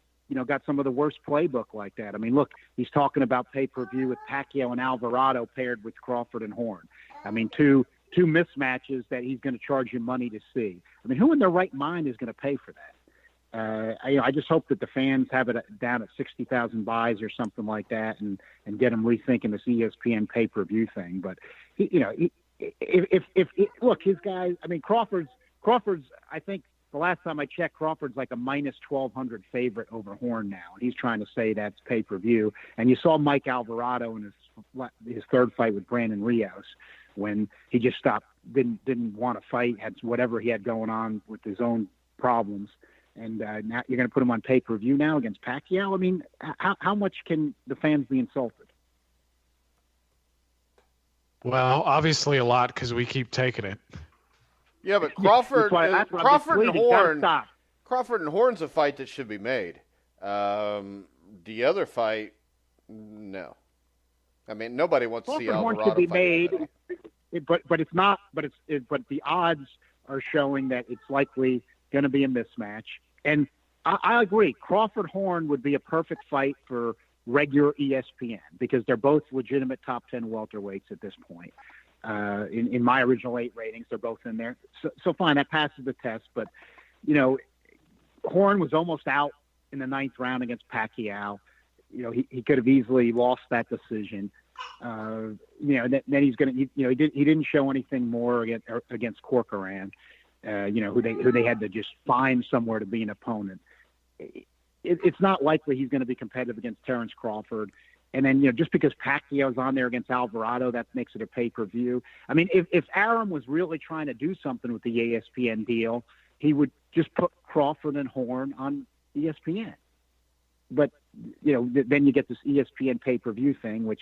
got some of the worst playbook like that. Look, he's talking about pay-per-view with Pacquiao and Alvarado paired with Crawford and Horn. Two mismatches that he's going to charge you money to see. Who in their right mind is going to pay for that? I just hope that the fans have it down at 60,000 buys or something like that, and get them rethinking this ESPN pay-per-view thing. But look, his guys. Crawford's. I think the last time I checked, Crawford's like a minus 1,200 favorite over Horn now, and he's trying to say that's pay-per-view. And you saw Mike Alvarado in his third fight with Brandon Rios, when he just stopped, didn't want to fight, had whatever he had going on with his own problems. And now you're going to put him on pay-per-view now against Pacquiao? How much can the fans be insulted? Well, obviously a lot, because we keep taking it. Yeah, but Crawford and Horn's a fight that should be made. The other fight, no. Nobody wants to see Alvarado should be fight. Made. But it's not. But the odds are showing that it's likely going to be a mismatch. And I agree. Crawford Horn would be a perfect fight for regular ESPN, because they're both legitimate top 10 welterweights at this point. In my original 8 ratings, they're both in there. So fine, that passes the test. But Horn was almost out in the 9th round against Pacquiao. He could have easily lost that decision. Then he's going to, he didn't show anything more against Corcoran, who they had to just find somewhere to be an opponent. It's not likely he's going to be competitive against Terrence Crawford. And then, just because Pacquiao's on there against Alvarado, that makes it a pay-per-view. If Arum was really trying to do something with the ESPN deal, he would just put Crawford and Horn on ESPN. But, then you get this ESPN pay-per-view thing, which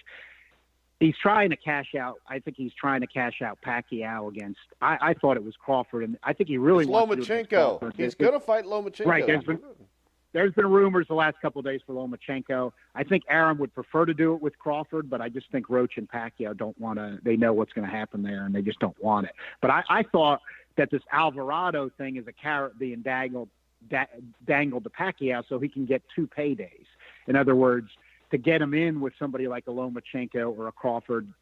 he's trying to cash out. I think he's trying to cash out Pacquiao against. I thought it was Crawford, and I think he really wants to do it against Crawford. He's going to fight Lomachenko. Right. There's been rumors the last couple of days for Lomachenko. I think Arum would prefer to do it with Crawford, but I just think Roach and Pacquiao don't want to. They know what's going to happen there, and they just don't want it. But I thought that this Alvarado thing is a carrot being dangled to Pacquiao so he can get 2 paydays. In other words, to get him in with somebody like a Lomachenko or a Crawford,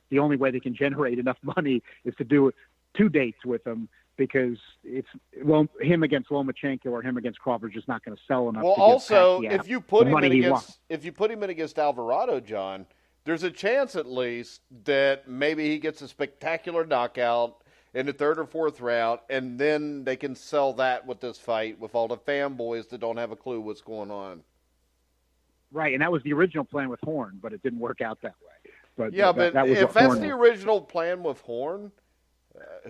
the only way they can generate enough money is to do 2 dates with him, because him against Lomachenko or him against Crawford is just not going to sell enough. Well, to also, give if you put him in against Alvarado, John, there's a chance at least that maybe he gets a spectacular knockout in the 3rd or 4th round, and then they can sell that with this fight with all the fanboys that don't have a clue what's going on. Right, and that was the original plan with Horn, but it didn't work out that way. But but if that's the original plan with Horn,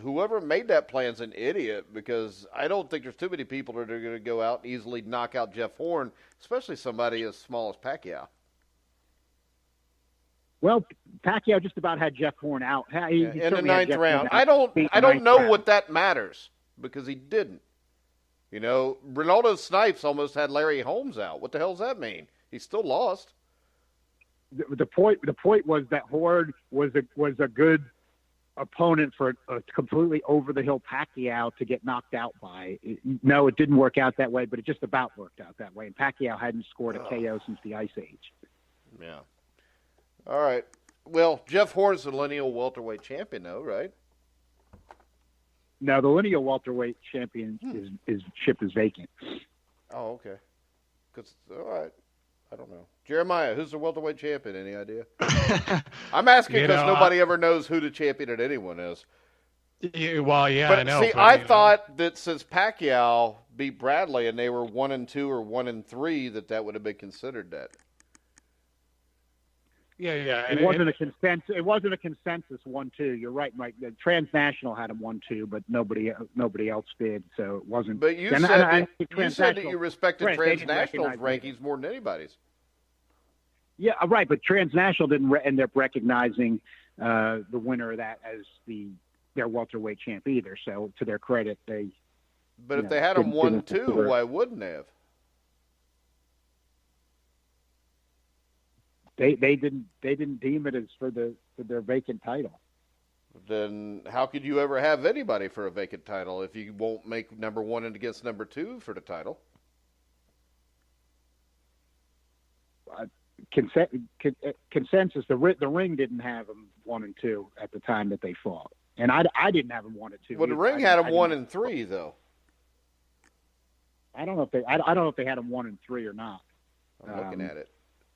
whoever made that plan's an idiot, because I don't think there's too many people that are going to go out and easily knock out Jeff Horn, especially somebody as small as Pacquiao. Well, Pacquiao just about had Jeff Horn out. He in the 9th round. I I don't know what that matters, because he didn't. You know, Ronaldo Snipes almost had Larry Holmes out. What the hell does that mean? He still lost. The point was that Horn was a good opponent for a completely over the hill Pacquiao to get knocked out by. No, it didn't work out that way, but it just about worked out that way. And Pacquiao hadn't scored a KO since the Ice Age. Yeah. All right. Well, Jeff Horn's the lineal welterweight champion, though, right? No, the lineal welterweight champion ship is vacant. Oh, okay. All right. I don't know. Jeremiah, who's the welterweight champion? Any idea? I'm asking because nobody ever knows who the champion at anyone is. Well, yeah, but, I know. See, I thought that since Pacquiao beat Bradley and they were 1-2 or 1-3, that would have been considered that. Yeah. It wasn't a consensus. It wasn't a consensus 1-2. You're right, Mike. The Transnational had him 1-2, but nobody else did. So it wasn't. But you said that you respected Transnational's rankings more than anybody's. Yeah, right. But Transnational didn't end up recognizing the winner of that as their welterweight champ either. So to their credit, they. But if they had him 1-2, why wouldn't they have? They didn't deem it as for their vacant title. Then how could you ever have anybody for a vacant title if you won't make number 1 and against number 2 for the title? Consensus. The Ring didn't have them 1-2 at the time that they fought, and I didn't have them 1-2. Well, the Ring had them 1-3 though. I don't know if they had them 1-3 or not. I'm looking at it.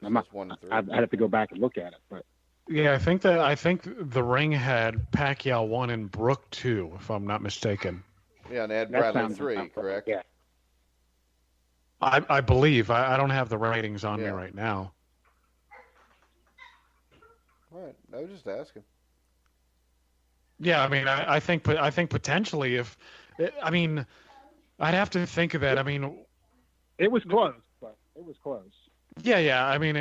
I'd have to go back and look at it, but yeah, I think the Ring had Pacquiao 1 and Brook 2, if I'm not mistaken. Yeah, and they had Bradley 3, correct? Yeah. I believe. I don't have the ratings on me right now. All right, I was just asking. Yeah, I mean, I think potentially I'd have to think of that. I mean, it was close, but it was close. Yeah. I mean,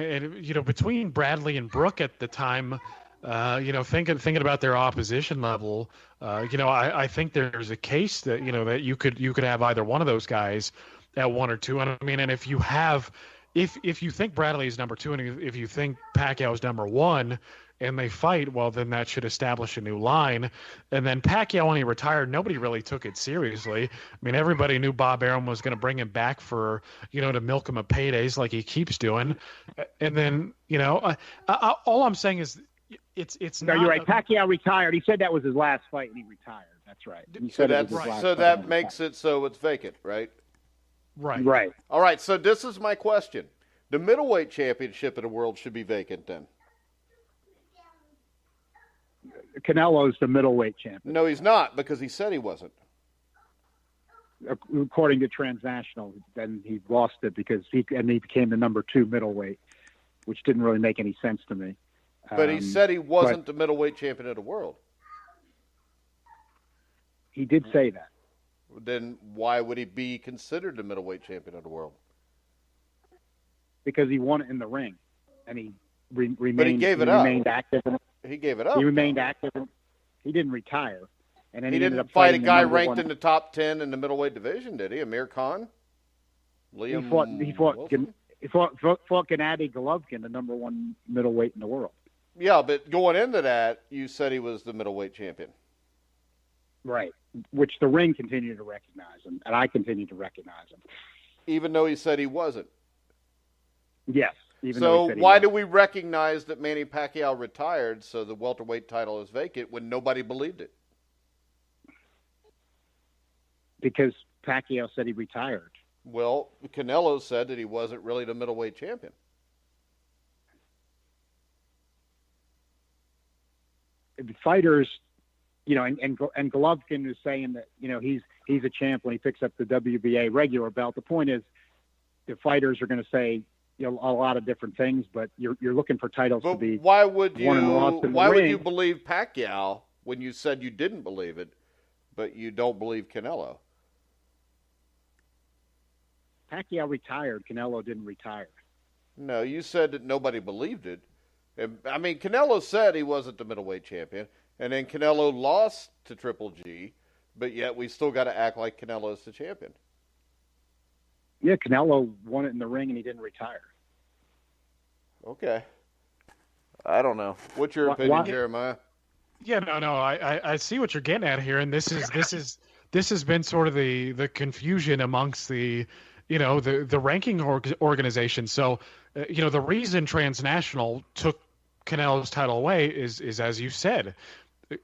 between Bradley and Brook at the time, thinking about their opposition level, I think there's a case that that you could have either one of those guys at 1 or 2. And I mean, and if you think Bradley is number 2, and if you think Pacquiao is number 1, and they fight, well, then that should establish a new line. And then Pacquiao, when he retired, nobody really took it seriously. I mean, everybody knew Bob Arum was going to bring him back for, to milk him of paydays like he keeps doing. And then, all I'm saying is it's no, you're right. Pacquiao retired. He said that was his last fight, and he retired. That's right. So that makes it so it's vacant, right? Right. All right, so this is my question. The middleweight championship of the world should be vacant then. Canelo's the middleweight champion. No, he's not, because he said he wasn't. According to Transnational, then he lost it because he became the number 2 middleweight, which didn't really make any sense to me. But he said he wasn't the middleweight champion of the world. He did say that. Then why would he be considered the middleweight champion of the world? Because he won it in the ring, and he remained. But he gave it up. Remained active. He gave it up. He remained active. He didn't retire. And then he didn't fight a guy ranked in the top 10 in the middleweight division, did he? Amir Khan? He fought Gennady Golovkin, the number 1 middleweight in the world. Yeah, but going into that, you said he was the middleweight champion. Right, which the Ring continued to recognize him, and I continue to recognize him. Even though he said he wasn't? Yes. Even So though he said he why wasn't. do we recognize that Manny Pacquiao retired so the welterweight title is vacant when nobody believed it? Because Pacquiao said he retired. Well, Canelo said that he wasn't really the middleweight champion. The fighters, and Golovkin is saying that he's a champ when he picks up the WBA regular belt. The point is, the fighters are going to say a lot of different things, but you're looking for titles But to be why would won and lost in the would ring. you believe Pacquiao when you said you didn't believe it, but you don't believe Canelo? Pacquiao retired. Canelo didn't retire. No, you said that nobody believed it. I mean, Canelo said he wasn't the middleweight champion, and then Canelo lost to Triple G, but yet we still got to act like Canelo is the champion. Yeah, Canelo won it in the ring, and he didn't retire. Okay. I don't know. What's your opinion, Jeremiah? Yeah, no. I see what you're getting at here, and this has been sort of the confusion amongst the ranking organization. So, the reason Transnational took Canelo's title away is as you said,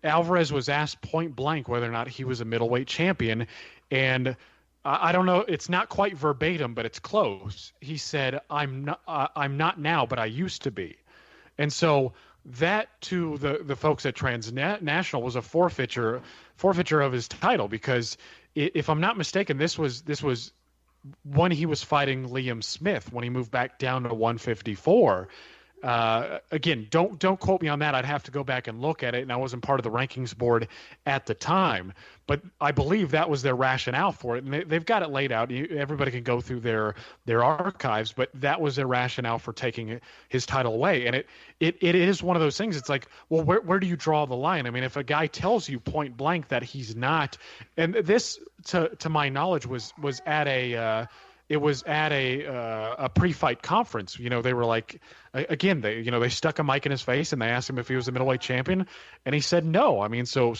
Alvarez was asked point blank whether or not he was a middleweight champion, and I don't know, it's not quite verbatim, but it's close. He said, I'm not now, but I used to be. And so that to the folks at Transnational was a forfeiture of his title, because if I'm not mistaken, this was when he was fighting Liam Smith when he moved back down to 154. Again, don't quote me on that. I'd have to go back and look at it, and I wasn't part of the rankings board at the time. But I believe that was their rationale for it, and they've got it laid out. Everybody can go through their archives, but that was their rationale for taking his title away. And it is one of those things. It's like, well, where do you draw the line? I mean, if a guy tells you point blank that he's not, and this, to my knowledge, was at a it was at a pre-fight conference. They were like, again, they stuck a mic in his face and they asked him if he was a middleweight champion, and he said no. I mean, so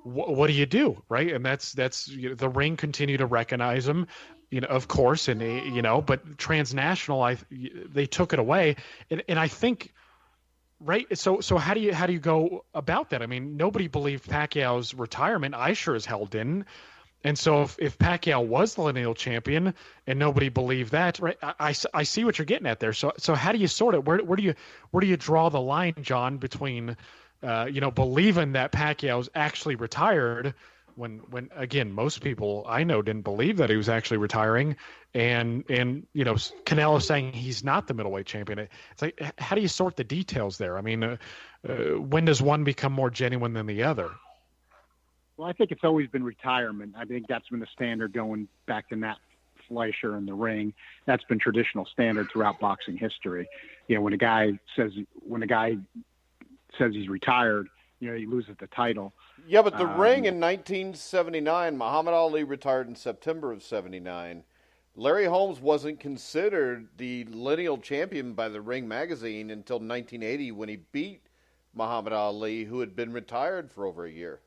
what do you do, right? And that's the ring continued to recognize him, of course, and but Transnational, they took it away, and I think, right. So how do you go about that? I mean, nobody believed Pacquiao's retirement. I sure as hell didn't. And so if Pacquiao was the lineal champion and nobody believed that, right? I see what you're getting at there. So how do you sort it? Where do you draw the line, John, between believing that Pacquiao's actually retired when again, most people I know didn't believe that he was actually retiring, and Canelo saying he's not the middleweight champion. It's like, how do you sort the details there? I mean, when does one become more genuine than the other? Well, I think it's always been retirement. I think that's been the standard going back to Nat Fleischer in the ring. That's been traditional standard throughout boxing history. When a guy says he's retired, he loses the title. Yeah, but the ring in 1979, Muhammad Ali retired in September of 79. Larry Holmes wasn't considered the lineal champion by the Ring magazine until 1980 when he beat Muhammad Ali, who had been retired for over a year.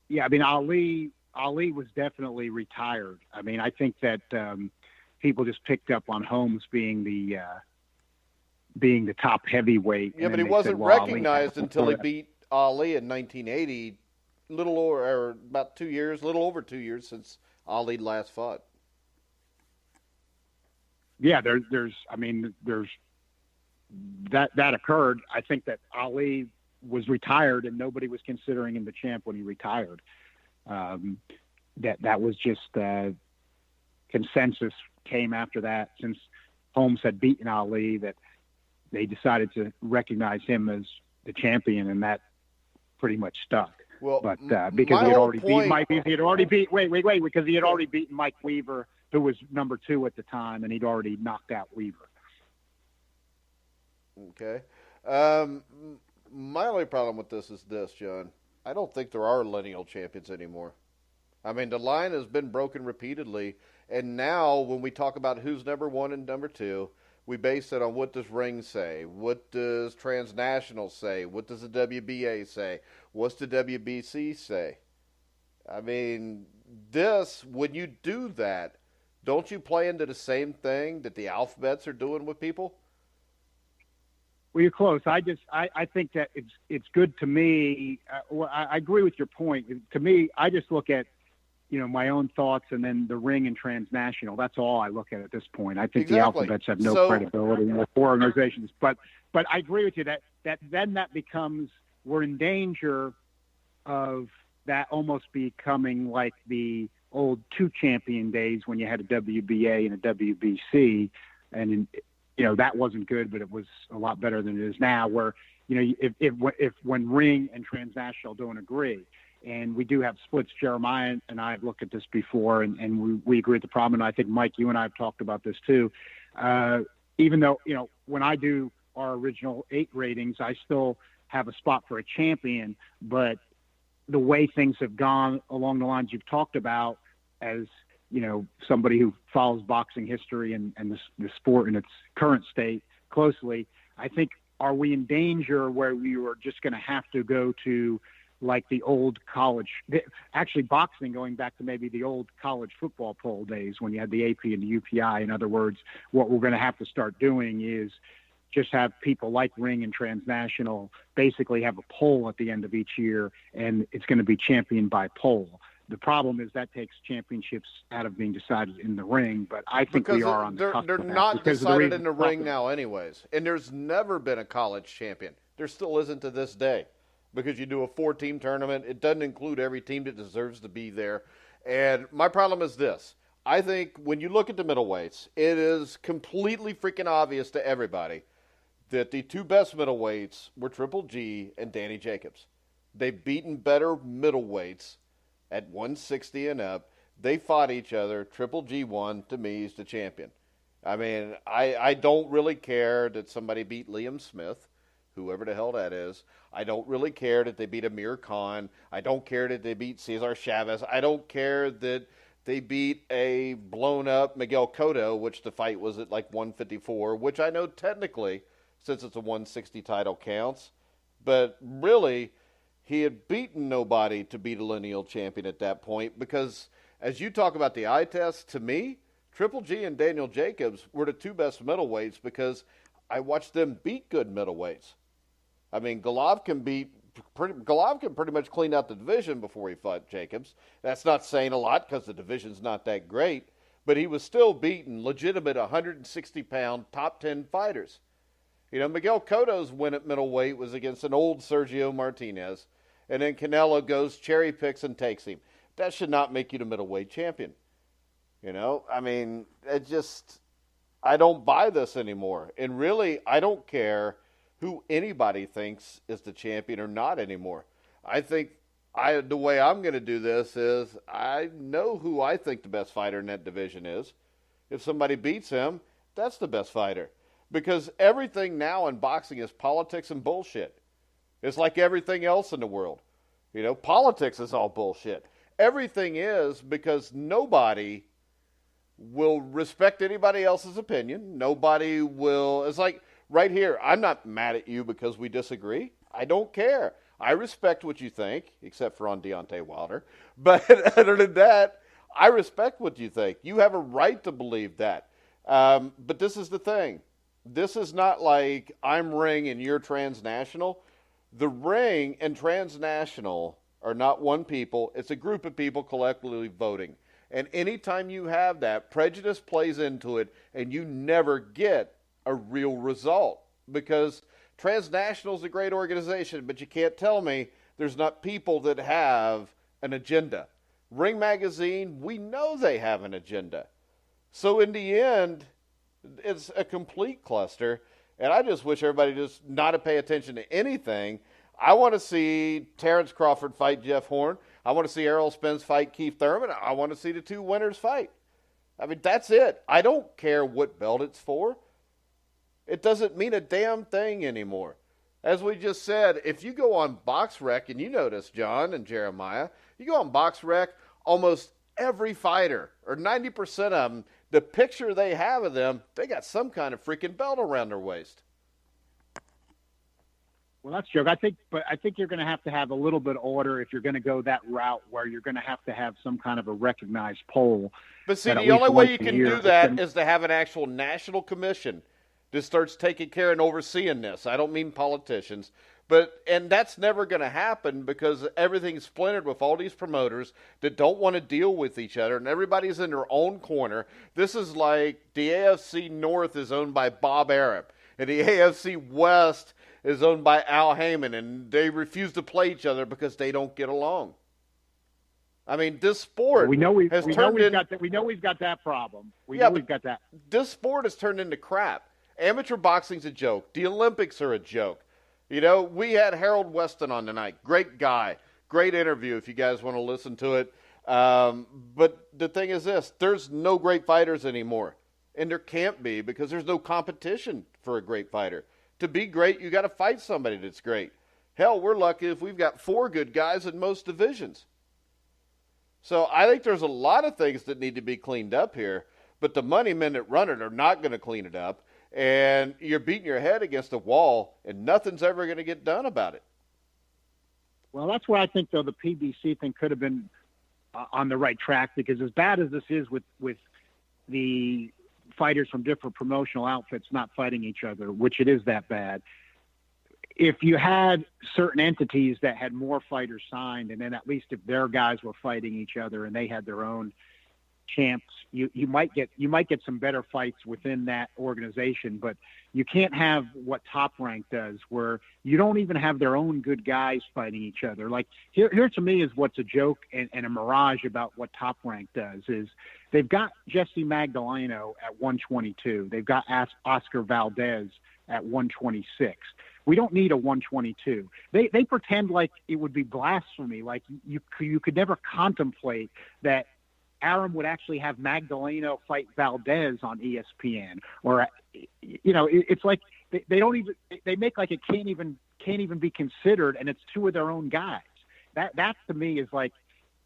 Yeah, I mean, Ali was definitely retired. I mean, I think that people just picked up on Holmes being the top heavyweight. Yeah, but he wasn't recognized until he beat Ali in 1980, a little over 2 years since Ali last fought. Yeah, there's that occurred. I think that Ali was retired and nobody was considering him the champ when he retired. That was just consensus came after that, since Holmes had beaten Ali, that they decided to recognize him as the champion, and that pretty much stuck. Well, but because he had already beaten Mike, because he had already beaten Mike Weaver, who was number 2 at the time, and he'd already knocked out Weaver. Okay. My only problem with this is this, John. I don't think there are lineal champions anymore. I mean, the line has been broken repeatedly, and now when we talk about who's number 1 and number 2, we base it on what does Ring say, what does Transnational say, what does the WBA say, what's the WBC say? I mean, when you do that, don't you play into the same thing that the alphabets are doing with people? Well, you're close. I think that it's good to me. I agree with your point. To me, I just look at, my own thoughts and then the ring and transnational. That's all I look at this point. I think the alphabets have no credibility in the four organizations. But I agree with you that then that becomes, we're in danger of that almost becoming like the old two champion days when you had a WBA and a WBC, and that wasn't good, but it was a lot better than it is now, where, if when ring and transnational don't agree, and we do have splits. Jeremiah and I have looked at this before, and we agree with the problem. And I think, Mike, you and I have talked about this too. Even though, when I do our original 8 ratings, I still have a spot for a champion, but the way things have gone along the lines you've talked about, as somebody who follows boxing history and the sport in its current state closely, I think, are we in danger where we are just going to have to go to like the old college, actually boxing going back to maybe the old college football poll days when you had the AP and the UPI. In other words, what we're going to have to start doing is just have people like ring and transnational basically have a poll at the end of each year, and it's going to be championed by poll. The problem is that takes championships out of being decided in the ring, but I think we are on the cusp they're of that not decided in the ring about. now anyways, and there's never been a college champion. There still isn't to this day, because you do a 4-team tournament. It doesn't include every team that deserves to be there. And my problem is this. I think when you look at the middleweights, it is completely freaking obvious to everybody that the 2 best middleweights were Triple G and Danny Jacobs. They've beaten better middleweights at 160 and up. They fought each other. Triple G won. To me, he's the champion. I mean, I don't really care that somebody beat Liam Smith, whoever the hell that is. I don't really care that they beat Amir Khan. I don't care that they beat Cesar Chavez. I don't care that they beat a blown-up Miguel Cotto, which the fight was at like 154, which I know technically, since it's a 160 title, counts. But really, he had beaten nobody to beat a lineal champion at that point, because as you talk about the eye test, to me, Triple G and Daniel Jacobs were the 2 best middleweights because I watched them beat good middleweights. I mean, Golovkin pretty much cleaned out the division before he fought Jacobs. That's not saying a lot because the division's not that great, but he was still beating legitimate 160-pound top 10 fighters. Miguel Cotto's win at middleweight was against an old Sergio Martinez, and then Canelo goes, cherry picks, and takes him. That should not make you the middleweight champion. I mean, I don't buy this anymore. And really, I don't care who anybody thinks is the champion or not anymore. I think the way I'm going to do this is I know who I think the best fighter in that division is. If somebody beats him, that's the best fighter. Because everything now in boxing is politics and bullshit. It's like everything else in the world. Politics is all bullshit. Everything is because nobody will respect anybody else's opinion. Nobody will. It's like right here, I'm not mad at you because we disagree. I don't care. I respect what you think, except for on Deontay Wilder. But other than that, I respect what you think. You have a right to believe that. But this is the thing. This is not like I'm ring and you're transnational. The ring and transnational are not one people. It's a group of people collectively voting. And anytime you have that, prejudice plays into it, and you never get a real result. Because transnational is a great organization, but you can't tell me there's not people that have an agenda. Ring Magazine, we know they have an agenda. So in the end, it's a complete cluster, and I just wish everybody just not to pay attention to anything. I want to see Terrence Crawford fight Jeff Horn. I want to see Errol Spence fight Keith Thurman. I want to see the 2 winners fight. I mean, that's it. I don't care what belt it's for. It doesn't mean a damn thing anymore. As we just said, if you go on BoxRec, and you know this, John and Jeremiah, you go on BoxRec, almost every fighter, or 90% of them, the picture they have of them, they got some kind of freaking belt around their waist. Well, that's true. I think you're going to have a little bit of order if you're going to go that route, where you're going to have some kind of a recognized poll. But see, the only way you can do that is to have an actual national commission that starts taking care and overseeing this. I don't mean politicians, and that's never going to happen because everything's splintered with all these promoters that don't want to deal with each other, and everybody's in their own corner. This is like the AFC North is owned by Bob Arum, and the AFC West is owned by Al Heyman, and they refuse to play each other because they don't get along. I mean, this sport we've got that problem. We've got that. This sport has turned into crap. Amateur boxing's a joke. The Olympics are a joke. You know, we had Harold Weston on tonight. Great guy. Great interview if you guys want to listen to it. But the thing is this, there's no great fighters anymore. And there can't be because there's no competition for a great fighter. To be great, you got to fight somebody that's great. Hell, we're lucky if we've got 4 good guys in most divisions. So I think there's a lot of things that need to be cleaned up here, but the money men that run it are not going to clean it up, and you're beating your head against a wall, and nothing's ever going to get done about it. Well, that's where I think, though, the PBC thing could have been on the right track, because as bad as this is with the fighters from different promotional outfits not fighting each other, which it is that bad, if you had certain entities that had more fighters signed, and then at least if their guys were fighting each other and they had their own champs, you might get some better fights within that organization. But you can't have what Top Rank does, where you don't even have their own good guys fighting each other. Like here to me is what's a joke and a mirage about what Top Rank does is they've got Jesse Magdaleno at 122. They've got Oscar Valdez at 126. We don't need a 122. They pretend like it would be blasphemy. Like you could never contemplate that Arum would actually have Magdaleno fight Valdez on ESPN, or it's like they don't even, they make like it can't even be considered, and it's 2 of their own guys. That to me is like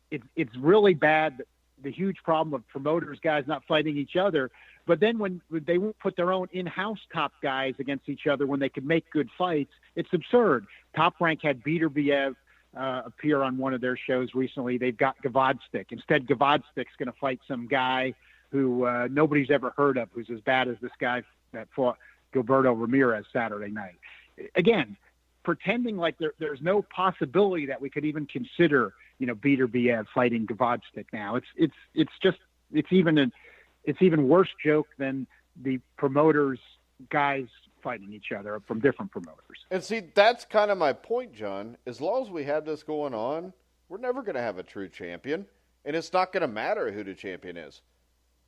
it's really bad. The huge problem of promoters guys not fighting each other. But then when they won't put their own in-house top guys against each other when they could make good fights, it's absurd. Top Rank had Beterbiev appear on one of their shows recently. They've got Gavodstik. Instead, Gavodstik's going to fight some guy who nobody's ever heard of, who's as bad as this guy that fought Gilberto Ramirez Saturday night. Again, pretending like there's no possibility that we could even consider, Beterbiev fighting Gavodstik now. It's even worse joke than the promoters guys fighting each other from different promoters. And see, that's kind of my point, John. As long as we have this going on, we're never going to have a true champion, and it's not going to matter who the champion is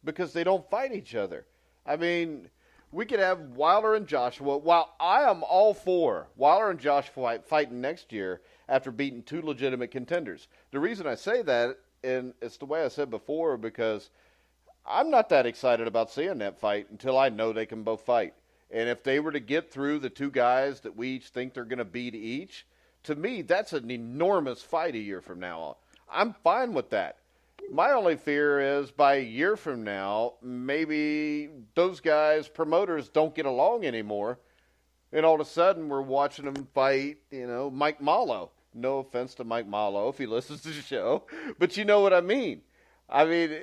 because they don't fight each other. I mean, we could have Wilder and Joshua. While I am all for Wilder and Joshua fighting next year after beating 2 legitimate contenders. The reason I say that, and it's the way I said before, because I'm not that excited about seeing that fight until I know they can both fight. And if they were to get through the 2 guys that we each think they're going to beat each, to me, that's an enormous fight a year from now on. I'm fine with that. My only fear is by a year from now, maybe those guys, promoters, don't get along anymore. And all of a sudden, we're watching them fight, Mike Malo. No offense to Mike Malo if he listens to the show, but you know what I mean. I mean,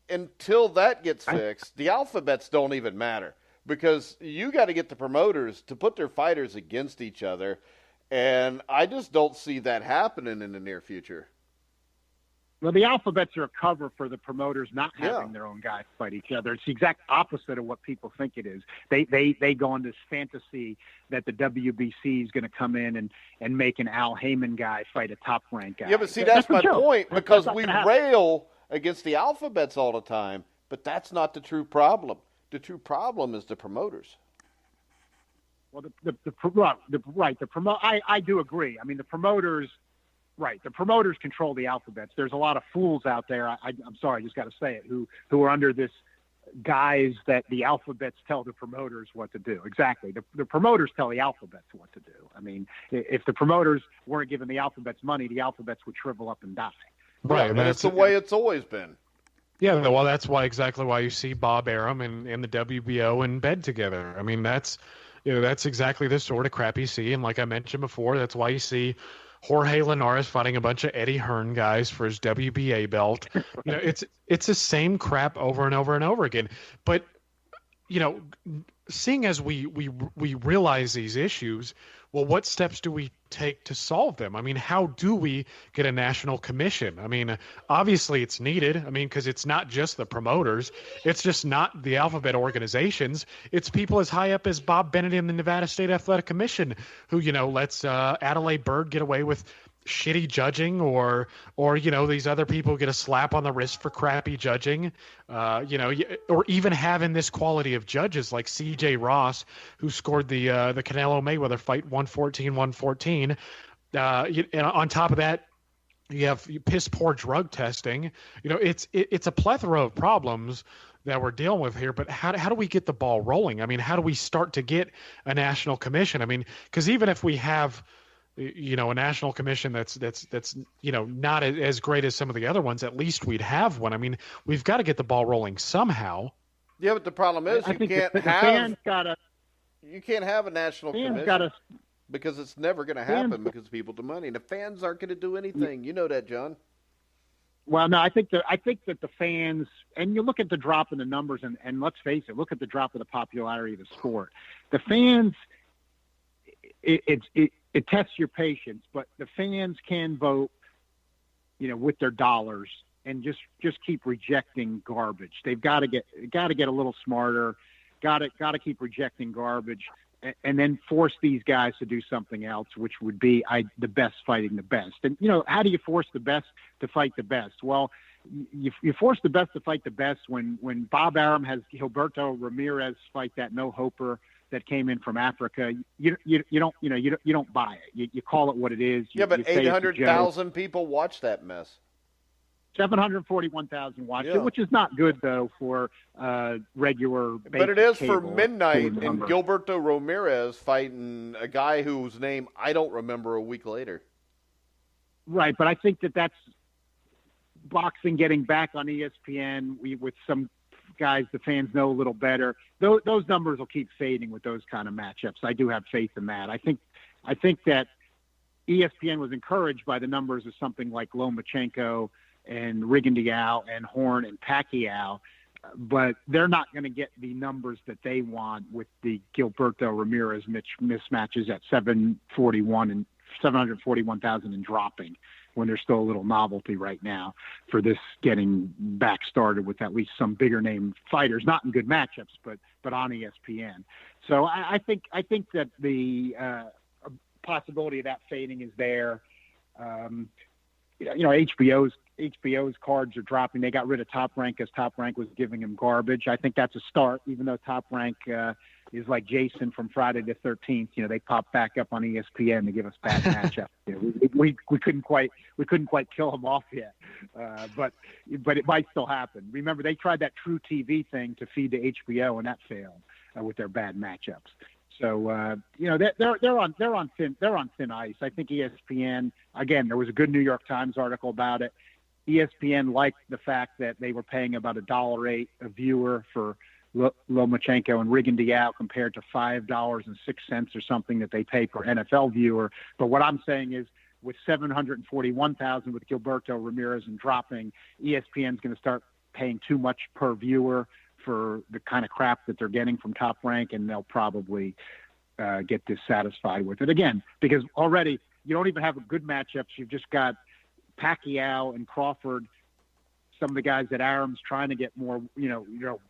until that gets fixed, the alphabets don't even matter because you got to get the promoters to put their fighters against each other, and I just don't see that happening in the near future. Well, the alphabets are a cover for the promoters not having their own guys fight each other. It's the exact opposite of what people think it is. They go on this fantasy that the WBC is going to come in and make an Al Heyman guy fight a Top Rank guy. Yeah, but see, that's my point, because we rail against the alphabets all the time, but that's not the true problem. The true problem is the promoters. Well, I do agree. I mean, the promoters. Right. The promoters control the alphabets. There's a lot of fools out there. I'm sorry, I just got to say it, who are under this guise that the alphabets tell the promoters what to do. Exactly. The promoters tell the alphabets what to do. I mean, if the promoters weren't giving the alphabets money, the alphabets would shrivel up and die. Right. And it's the way it's always been. Yeah, well, that's exactly why you see Bob Arum and the WBO in bed together. I mean, That's exactly the sort of crap you see. And like I mentioned before, that's why you see Jorge Linares fighting a bunch of Eddie Hearn guys for his WBA belt. It's the same crap over and over and over again. But seeing as we realize these issues, well, what steps do we take to solve them? I mean, how do we get a national commission? I mean, obviously it's needed. I mean, because it's not just the promoters. It's just not the alphabet organizations. It's people as high up as Bob Bennett in the Nevada State Athletic Commission who, lets Adelaide Bird get away with shitty judging, or these other people get a slap on the wrist for crappy judging, or even having this quality of judges like C.J. Ross, who scored the Canelo Mayweather fight 114. And on top of that, you have piss poor drug testing. It's a plethora of problems that we're dealing with here. But how do we get the ball rolling? I mean, how do we start to get a national commission? I mean, because even if we have a national commission that's not as great as some of the other ones, at least we'd have one. I mean, we've got to get the ball rolling somehow. Yeah, but the problem is you can't have a national commission because it's never going to happen because people to money. The fans aren't going to do anything. You know that, John. Well, no, I think that the fans, and you look at the drop in the numbers, and let's face it, look at the drop in the popularity of the sport. The fans, it tests your patience, but the fans can vote, with their dollars and just keep rejecting garbage. They've got to get a little smarter, got to keep rejecting garbage, and then force these guys to do something else, which would be the best fighting the best. And, how do you force the best to fight the best? Well, you force the best to fight the best when Bob Arum has Gilberto Ramirez fight that no-hoper that came in from Africa. You don't buy it. You call it what it is. But 800,000 people watch that mess. 741,000 watched it, which is not good though for regular. But it is for midnight and Gilberto Ramirez fighting a guy whose name I don't remember a week later. Right, but I think that's boxing getting back on ESPN with some guys the fans know a little better. Those numbers will keep fading with those kind of matchups. I do have faith in that. I think that ESPN was encouraged by the numbers of something like Lomachenko and Rigondeaux and Horn and Pacquiao, but they're not going to get the numbers that they want with the Gilberto Ramirez mismatches at 741 and 741,000 and dropping, when there's still a little novelty right now for this getting back started with at least some bigger name fighters, not in good matchups, but on ESPN. So I think that the possibility of that fading is there. HBO's cards are dropping. They got rid of Top Rank because Top Rank was giving them garbage. I think that's a start, even though Top Rank is like Jason from Friday the 13th. They pop back up on ESPN to give us bad matchups. We couldn't quite kill them off yet, but it might still happen. Remember, they tried that True TV thing to feed to HBO, and that failed with their bad matchups. So they're on thin ice. I think ESPN, again, there was a good New York Times article about it. ESPN liked the fact that they were paying about $1.08 a viewer for Lomachenko and Rigondeaux compared to $5.06 or something that they pay per NFL viewer. But what I'm saying is, with 741,000 with Gilberto Ramirez and dropping, ESPN's going to start paying too much per viewer for the kind of crap that they're getting from Top Rank, and they'll probably get dissatisfied with it again, because already you don't even have good matchups. You've just got Pacquiao and Crawford, some of the guys that Arum's trying to get more,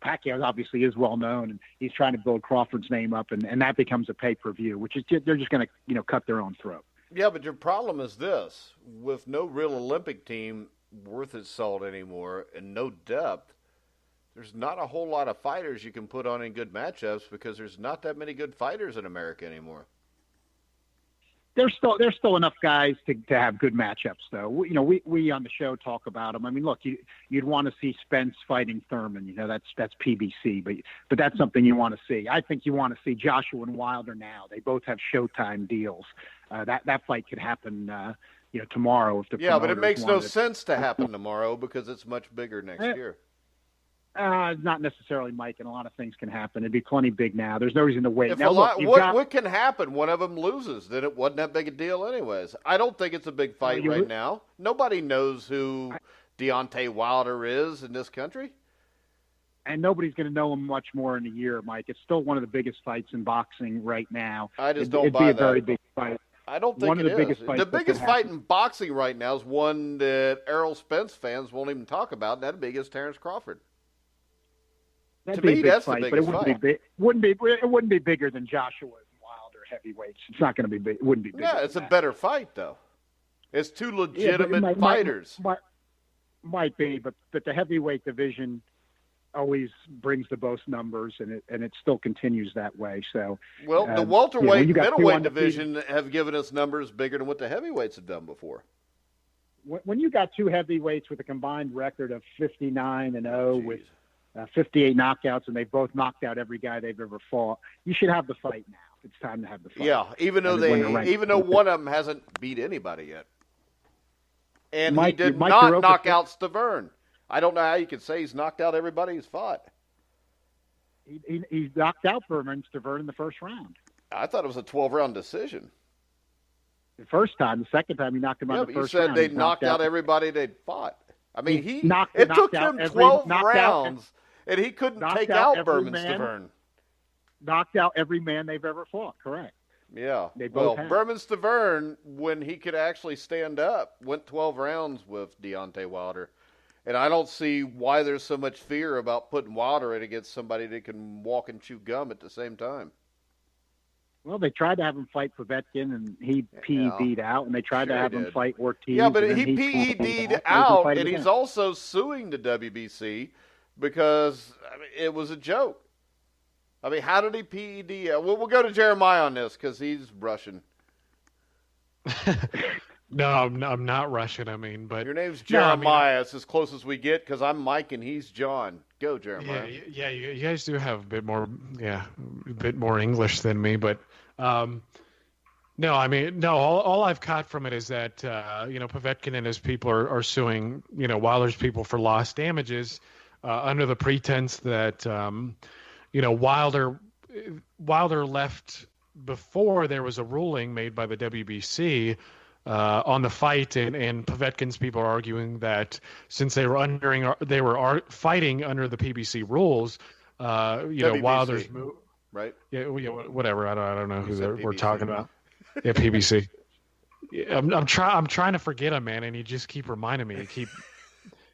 Pacquiao obviously is well known, and he's trying to build Crawford's name up, and that becomes a pay-per-view, which is they're just going to cut their own throat. Yeah, but your problem is this: with no real Olympic team worth its salt anymore and no depth, there's not a whole lot of fighters you can put on in good matchups because there's not that many good fighters in America anymore. There's still enough guys to have good matchups, though. We on the show talk about them. I mean, look, you'd want to see Spence fighting Thurman. That's PBC, but that's something you want to see. I think you want to see Joshua and Wilder now. They both have Showtime deals. That fight could happen, tomorrow if the but it makes no sense to happen tomorrow because it's much bigger next year. Not necessarily, Mike, and a lot of things can happen. It'd be plenty big now. There's no reason to wait. If Now, what can happen? One of them loses, then it wasn't that big a deal anyways. I don't think it's a big fight right now. Nobody knows who Deontay Wilder is in this country. And nobody's going to know him much more in a year, Mike. It's still one of the biggest fights in boxing right now. I just don't buy that. It'd be a very big fight. I don't think it is. The biggest fight in boxing right now is one that Errol Spence fans won't even talk about, and that'd be against Terrence Crawford. To me, that's the biggest fight. It wouldn't be bigger than Joshua and Wilder heavyweights. It's not going to be big. It wouldn't be bigger. Yeah, it's a better fight though. It's two legitimate fighters. Might be, but the heavyweight division always brings the most numbers, and it still continues that way. So, the welterweight, middleweight division have given us numbers bigger than what the heavyweights have done before. When you got two heavyweights with a combined record of 59-0 with 58 knockouts, and they both knocked out every guy they've ever fought, you should have the fight now. It's time to have the fight. Yeah, even though one of them hasn't beat anybody yet, and he did not knock out Stavern. I don't know how you can say he's knocked out everybody he's fought. He knocked out Berman Stavern in the first round. I thought it was a 12-round decision. The first time. The second time he knocked him out the first round. You said they knocked out everybody they'd fought. I mean, it took him 12 rounds, and he couldn't take out Berman Stavern. Knocked out every man they've ever fought, correct. Yeah. Berman Stavern, when he could actually stand up, went 12 rounds with Deontay Wilder. And I don't see why there's so much fear about putting Wilder in against somebody that can walk and chew gum at the same time. Well, they tried to have him fight Povetkin, and he PED'd out, and they tried to have him fight Ortiz. Yeah, but he PED'd out, and he's also suing the WBC because it was a joke. I mean, how did he PED? We'll go to Jeremiah on this because he's Russian. No, I'm not Russian. I mean, but your name's Jeremiah. It's as close as we get because I'm Mike and he's John. Go, Jeremiah. Yeah. You guys do have a bit more English than me, but no. I mean, no. All I've caught from it is that Povetkin and his people are suing Wilder's people for lost damages under the pretense that Wilder left before there was a ruling made by the WBC. On the fight, and Povetkin's people are arguing that since they were fighting under the PBC rules, WBC, Wilder's right? Yeah, whatever. I don't know who we're talking about. Yeah, PBC. I'm trying to forget him, man, and you just keep reminding me. You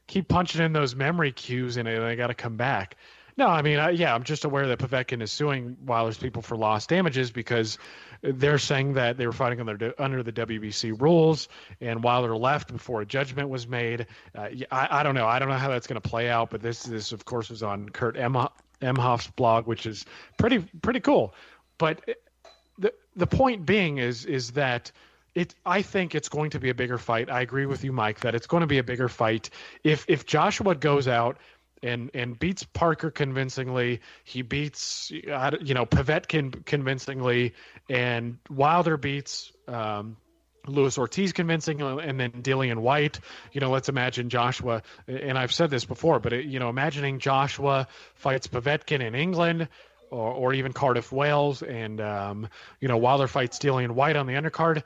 keep punching in those memory cues, and I got to come back. No, I mean, I'm just aware that Povetkin is suing Wilder's people for lost damages because they're saying that they were fighting under the WBC rules, and Wilder left before a judgment was made. I don't know. I don't know how that's going to play out, but this of course was on Kurt Emhoff's blog, which is pretty cool. But the point being is that I think it's going to be a bigger fight. I agree with you, Mike, that it's going to be a bigger fight if Joshua goes out and beats Parker convincingly. He beats Povetkin convincingly, and Wilder beats Luis Ortiz convincingly, and then Dillian White. Let's imagine Joshua, and I've said this before, but imagining Joshua fights Povetkin in England, or even Cardiff, Wales, and Wilder fights Dillian White on the undercard.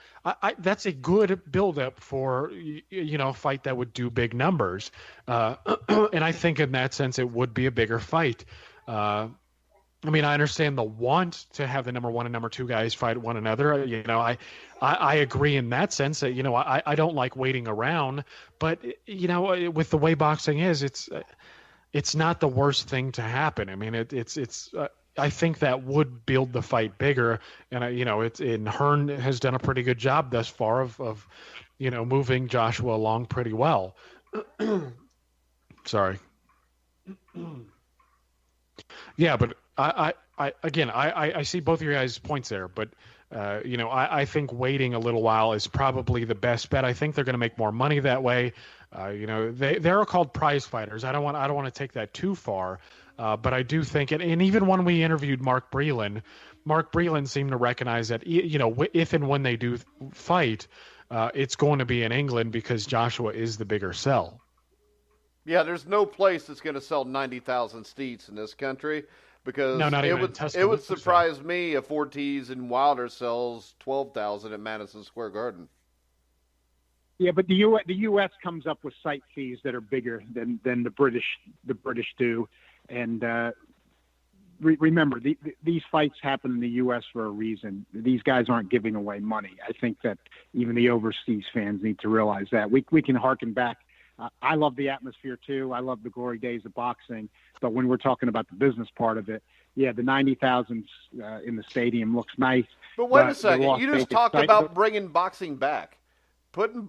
That's a good build-up for a fight that would do big numbers, and I think in that sense it would be a bigger fight. I mean, I understand the want to have the number one and number two guys fight one another. I agree in that sense that I don't like waiting around, but with the way boxing is, it's not the worst thing to happen. I mean, I think that would build the fight bigger, and Hearn has done a pretty good job thus far of moving Joshua along pretty well. Sorry. Yeah, but I see both of your guys' points there, but I think waiting a little while is probably the best bet. I think they're going to make more money that way. They're called prize fighters. I don't want to take that too far. But I do think, and even when we interviewed Mark Breland seemed to recognize that, if and when they do fight, it's going to be in England because Joshua is the bigger sell. Yeah, there's no place that's going to sell 90,000 seats in this country because No, not it even in would Tuscaloosa. surprise me if Ortiz and Wilder sells 12,000 at Madison Square Garden. Yeah, but the U.S. comes up with site fees that are bigger than the British do, and remember these fights happen in the U.S. for a reason. These guys aren't giving away money. I think that even the overseas fans need to realize that. We can harken back. I love the atmosphere too. I love the glory days of boxing. But when we're talking about the business part of it, yeah, the 90,000 in the stadium looks nice. But wait a second. You just talked about bringing boxing back. Putting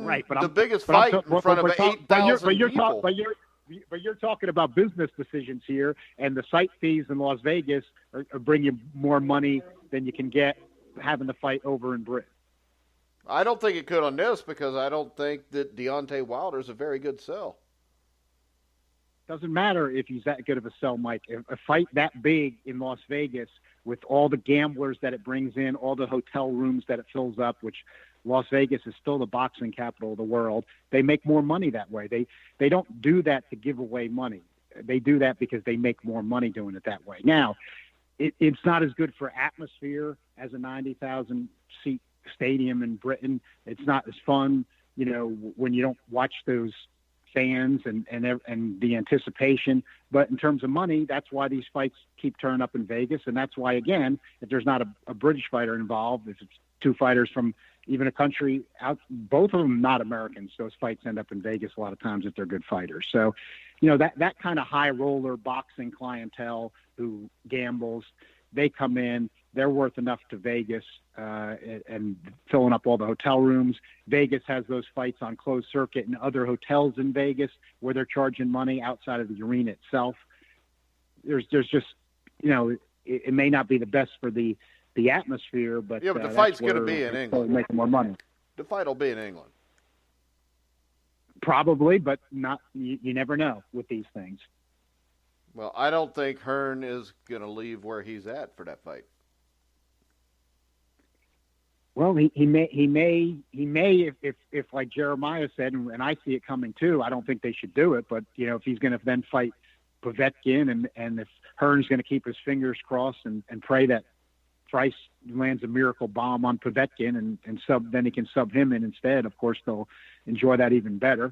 right, the biggest fight in front of 8,000 people. But you're talking about business decisions here, and the site fees in Las Vegas are bringing more money than you can get having the fight over in Britain. I don't think it could on this because I don't think that Deontay Wilder is a very good sell. Doesn't matter if he's that good of a sell, Mike. A fight that big in Las Vegas with all the gamblers that it brings in, all the hotel rooms that it fills up, which Las Vegas is still the boxing capital of the world. They make more money that way. They don't do that to give away money. They do that because they make more money doing it that way. Now, it's not as good for atmosphere as a 90,000 seat stadium in Britain. It's not as fun, when you don't watch those fans and the anticipation. But in terms of money, that's why these fights keep turning up in Vegas. And that's why, again, if there's not a British fighter involved, if it's two fighters from even a country out, both of them not Americans, those fights end up in Vegas a lot of times if they're good fighters. So, that kind of high roller boxing clientele who gambles, they come in, they're worth enough to Vegas and filling up all the hotel rooms. Vegas has those fights on closed circuit and other hotels in Vegas where they're charging money outside of the arena itself. There's just, it may not be the best for the atmosphere, but yeah, but the fight's going to be in England. Making more money. The fight will be in England. Probably, but not. You never know with these things. Well, I don't think Hearn is going to leave where he's at for that fight. Well, he may if like Jeremiah said, and I see it coming too. I don't think they should do it, but if he's going to then fight Povetkin, and if Hearn's going to keep his fingers crossed and pray that Price lands a miracle bomb on Povetkin and then he can sub him in instead. Of course, they'll enjoy that even better.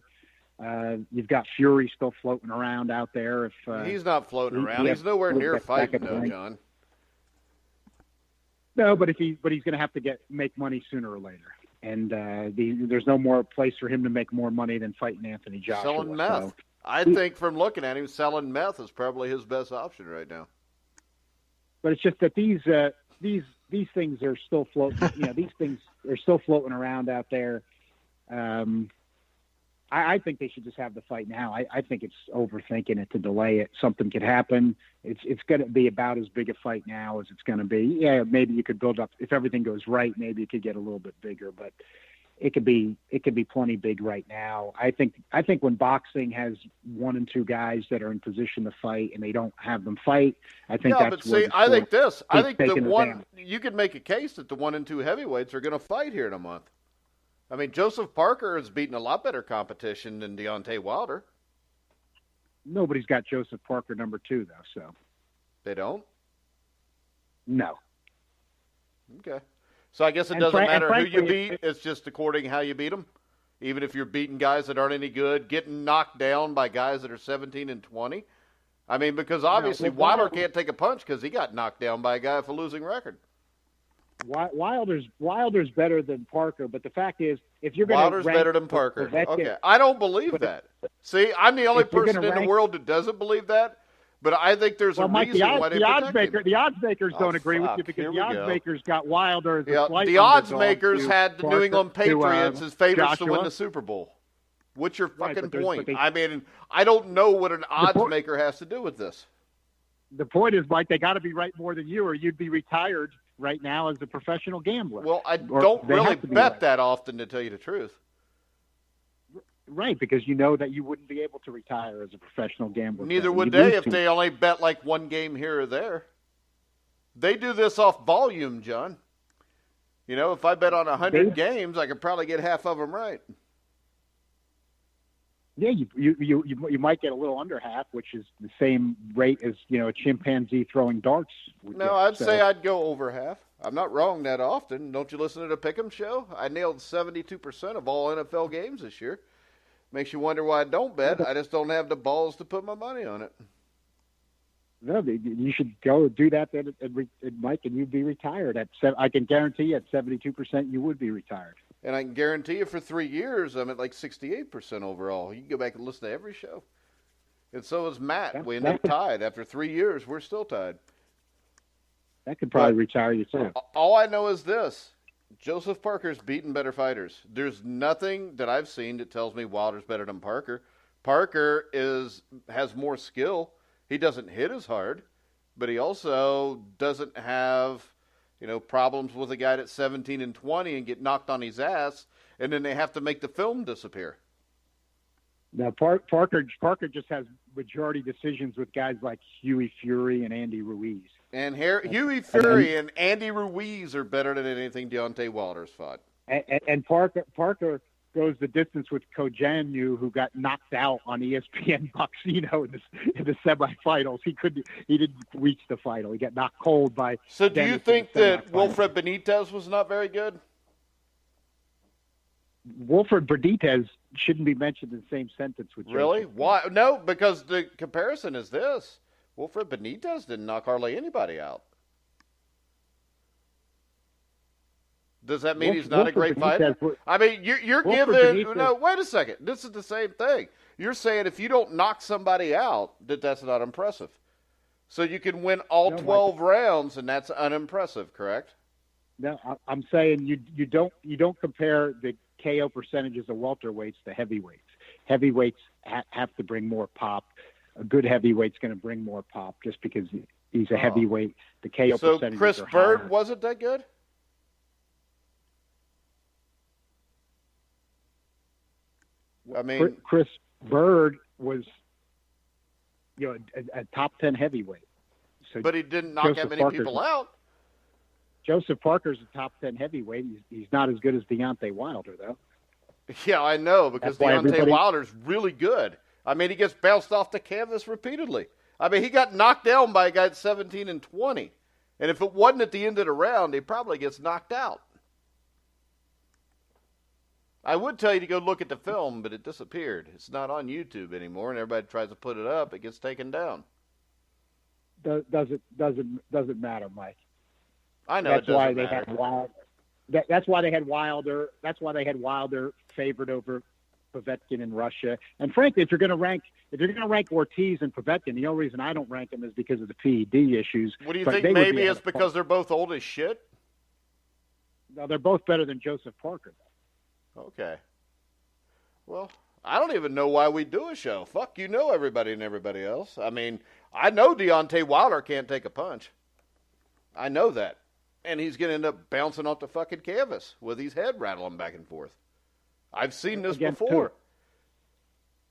You've got Fury still floating around out there. If he's not floating around, he's nowhere near fighting, though, John. No, but he's going to have to make money sooner or later, and there's no more place for him to make more money than fighting Anthony Joshua. Selling meth. So, I think from looking at him, selling meth is probably his best option right now. But it's just that these things are still floating. These things are still floating around out there. I think they should just have the fight now. I think it's overthinking it to delay it. Something could happen. It's going to be about as big a fight now as it's going to be. Yeah, maybe you could build up if everything goes right. Maybe it could get a little bit bigger, but it could be plenty big right now. I think when boxing has 1 and 2 guys that are in position to fight and they don't have them fight, I think yeah, that's. But see, I think the one you could make a case that the 1 and 2 heavyweights are going to fight here in a month. I mean, Joseph Parker has beaten a lot better competition than Deontay Wilder. Nobody's got Joseph Parker number 2 though, so. They don't? No. Okay. So I guess it doesn't matter who you beat. It's just according how you beat them. Even if you're beating guys that aren't any good, getting knocked down by guys that are 17 and 20. I mean, because obviously Wilder can't take a punch because he got knocked down by a guy with a losing record. Wilder's better than Parker, but the fact is, if you're going to Wilder's better than Parker. Okay, I don't believe that. See, I'm the only person in the world that doesn't believe that. But I think there's a reason why they protect him. The odds makers don't agree with you because the odds makers got Wilder as a slight the odds makers had the New England Patriots as favorites to win the Super Bowl. What's your fucking point? I mean, I don't know what an odds maker has to do with this. The point is, Mike, they got to be right more than you, or you'd be retired right now as a professional gambler. Well, I don't really bet that often, to tell you the truth. Right, because you know that you wouldn't be able to retire as a professional gambler. Neither would they if they only bet like one game here or there. They do this off volume, John. If I bet on 100 games, I could probably get half of them right. Yeah, you might get a little under half, which is the same rate as a chimpanzee throwing darts. No, I'd say I'd go over half. I'm not wrong that often. Don't you listen to the Pick'em show? I nailed 72% of all NFL games this year. Makes you wonder why I don't bet. I just don't have the balls to put my money on it. No, you should go do that, Mike, and you'd be retired. I can guarantee you at 72% you would be retired. And I can guarantee you for 3 years I'm at like 68% overall. You can go back and listen to every show. And so is Matt. We end up tied. After 3 years, we're still tied. That could probably retire you too. All I know is this. Joseph Parker's beaten better fighters. There's nothing that I've seen that tells me Wilder's better than Parker. Parker has more skill. He doesn't hit as hard, but he also doesn't have, problems with a guy that's 17 and 20 and get knocked on his ass, and then they have to make the film disappear. Now, Parker just has majority decisions with guys like Huey Fury and Andy Ruiz. And Huey Fury and Andy Ruiz are better than anything Deontay Wilder's fought. And Parker goes the distance with Kojanu, who got knocked out on ESPN Boxino in the semifinals. He didn't reach the final. He got knocked cold by. So do you think that Wilfred Benitez was not very good? Wilfred Benitez shouldn't be mentioned in the same sentence with Joseph. Really? Why? No, because the comparison is this. Wilfred Benitez didn't knock hardly anybody out. Does that mean he's not a great fighter? I mean, you're giving... No, wait a second. This is the same thing. You're saying if you don't knock somebody out, that's not impressive. So you can win all 12 rounds, and that's unimpressive, correct? No, I'm saying you don't compare the KO percentages of welterweights to heavyweights. Heavyweights have to bring more pop. A good heavyweight's going to bring more pop just because he's a heavyweight. The KO percentages are higher. So Chris Bird wasn't that good? I mean, Chris Bird was, a top 10 heavyweight. So but he didn't knock that many people out. Joseph Parker's a top 10 heavyweight. He's not as good as Deontay Wilder, though. Yeah, I know, because Deontay Wilder's really good. I mean, he gets bounced off the canvas repeatedly. I mean, he got knocked down by a guy at 17 and 20. And if it wasn't at the end of the round, he probably gets knocked out. I would tell you to go look at the film, but it disappeared. It's not on YouTube anymore, and everybody tries to put it up. It gets taken down. Doesn't matter, Mike. I know it doesn't matter. That's why they had Wilder. That's why they had Wilder favored over Povetkin in Russia. And frankly, if you're going to rank Ortiz and Povetkin, the only reason I don't rank them is because of the PED issues. What do you think? Maybe it's because they're both old as shit? No, they're both better than Joseph Parker. Okay. Well, I don't even know why we do a show. Fuck, everybody and everybody else. I mean, I know Deontay Wilder can't take a punch. I know that. And he's going to end up bouncing off the fucking canvas with his head rattling back and forth. I've seen this before.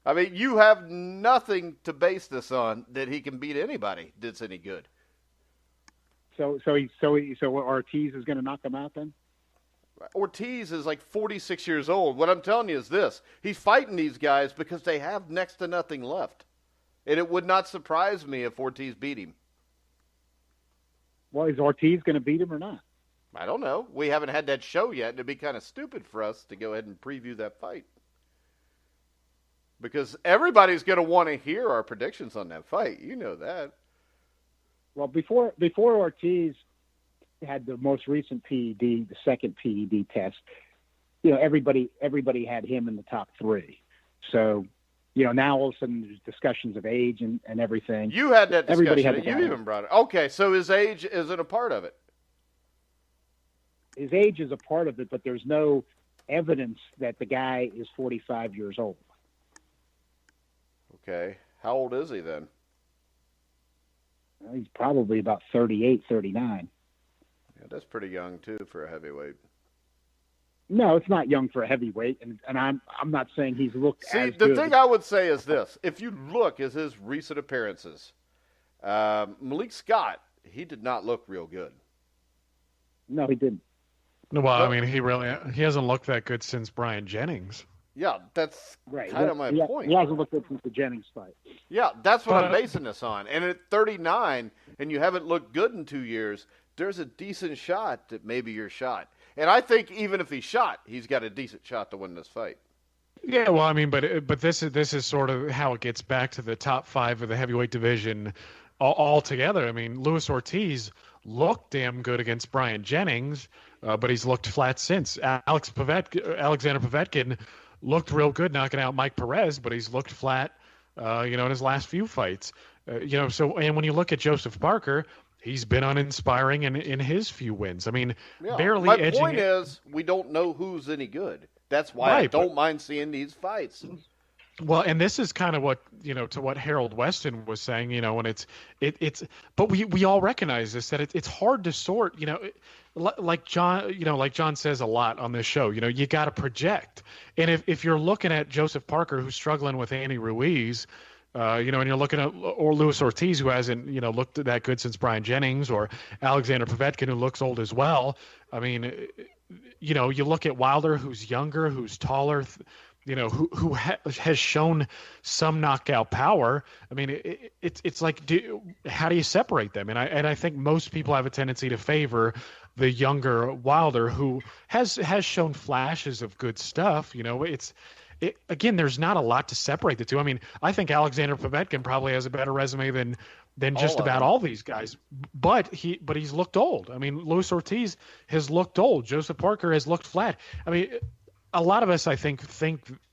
I mean, you have nothing to base this on that he can beat anybody that's any good. So Ortiz is going to knock him out then? Ortiz is like 46 years old. What I'm telling you is this. He's fighting these guys because they have next to nothing left. And it would not surprise me if Ortiz beat him. Well, is Ortiz going to beat him or not? I don't know. We haven't had that show yet, and it'd be kind of stupid for us to go ahead and preview that fight. Because everybody's going to want to hear our predictions on that fight. You know that. Well, before Ortiz had the most recent PED, the second PED test, everybody had him in the top 3. So, now all of a sudden there's discussions of age and everything. You had that discussion. You even brought it. Okay, so his age isn't a part of it. His age is a part of it, but there's no evidence that the guy is 45 years old. Okay. How old is he then? Well, he's probably about 38, 39. Yeah, that's pretty young, too, for a heavyweight. No, it's not young for a heavyweight, and I'm not saying he's looked as good. See, the thing I would say is this. If you look at his recent appearances, Malik Scott, he did not look real good. No, he didn't. Well, I mean, he hasn't looked that good since Brian Jennings. Yeah, that's Right. kind of my point. He hasn't looked good since the Jennings fight. Yeah, that's what I'm basing this on. And at 39, and you haven't looked good in 2 years, there's a decent shot that maybe you're shot. And I think even if he's shot, he's got a decent shot to win this fight. Yeah, well, I mean, but this is sort of how it gets back to the top 5 of the heavyweight division all together. I mean, Luis Ortiz looked damn good against Brian Jennings, but he's looked flat since. Alexander Povetkin looked real good knocking out Mike Perez, but he's looked flat, in his last few fights. So and when you look at Joseph Parker, he's been uninspiring in his few wins. I mean, barely my edging. My point is, we don't know who's any good. That's why I don't mind seeing these fights. Well, and this is kind of what, to what Harold Weston was saying, when it's, but we all recognize this, that it's hard to sort, like John says a lot on this show, you got to project. And if you're looking at Joseph Parker, who's struggling with Andy Ruiz, and you're looking at or Luis Ortiz, who hasn't, looked that good since Brian Jennings, or Alexander Povetkin, who looks old as well. I mean, you look at Wilder, who's younger, who's taller, who has shown some knockout power. I mean, it's like, how do you separate them? And I think most people have a tendency to favor the younger Wilder, who has shown flashes of good stuff. Again, there's not a lot to separate the two. I mean, I think Alexander Povetkin probably has a better resume than just about all these guys, but he's looked old. I mean, Luis Ortiz has looked old. Joseph Parker has looked flat. I mean, a lot of us, I think,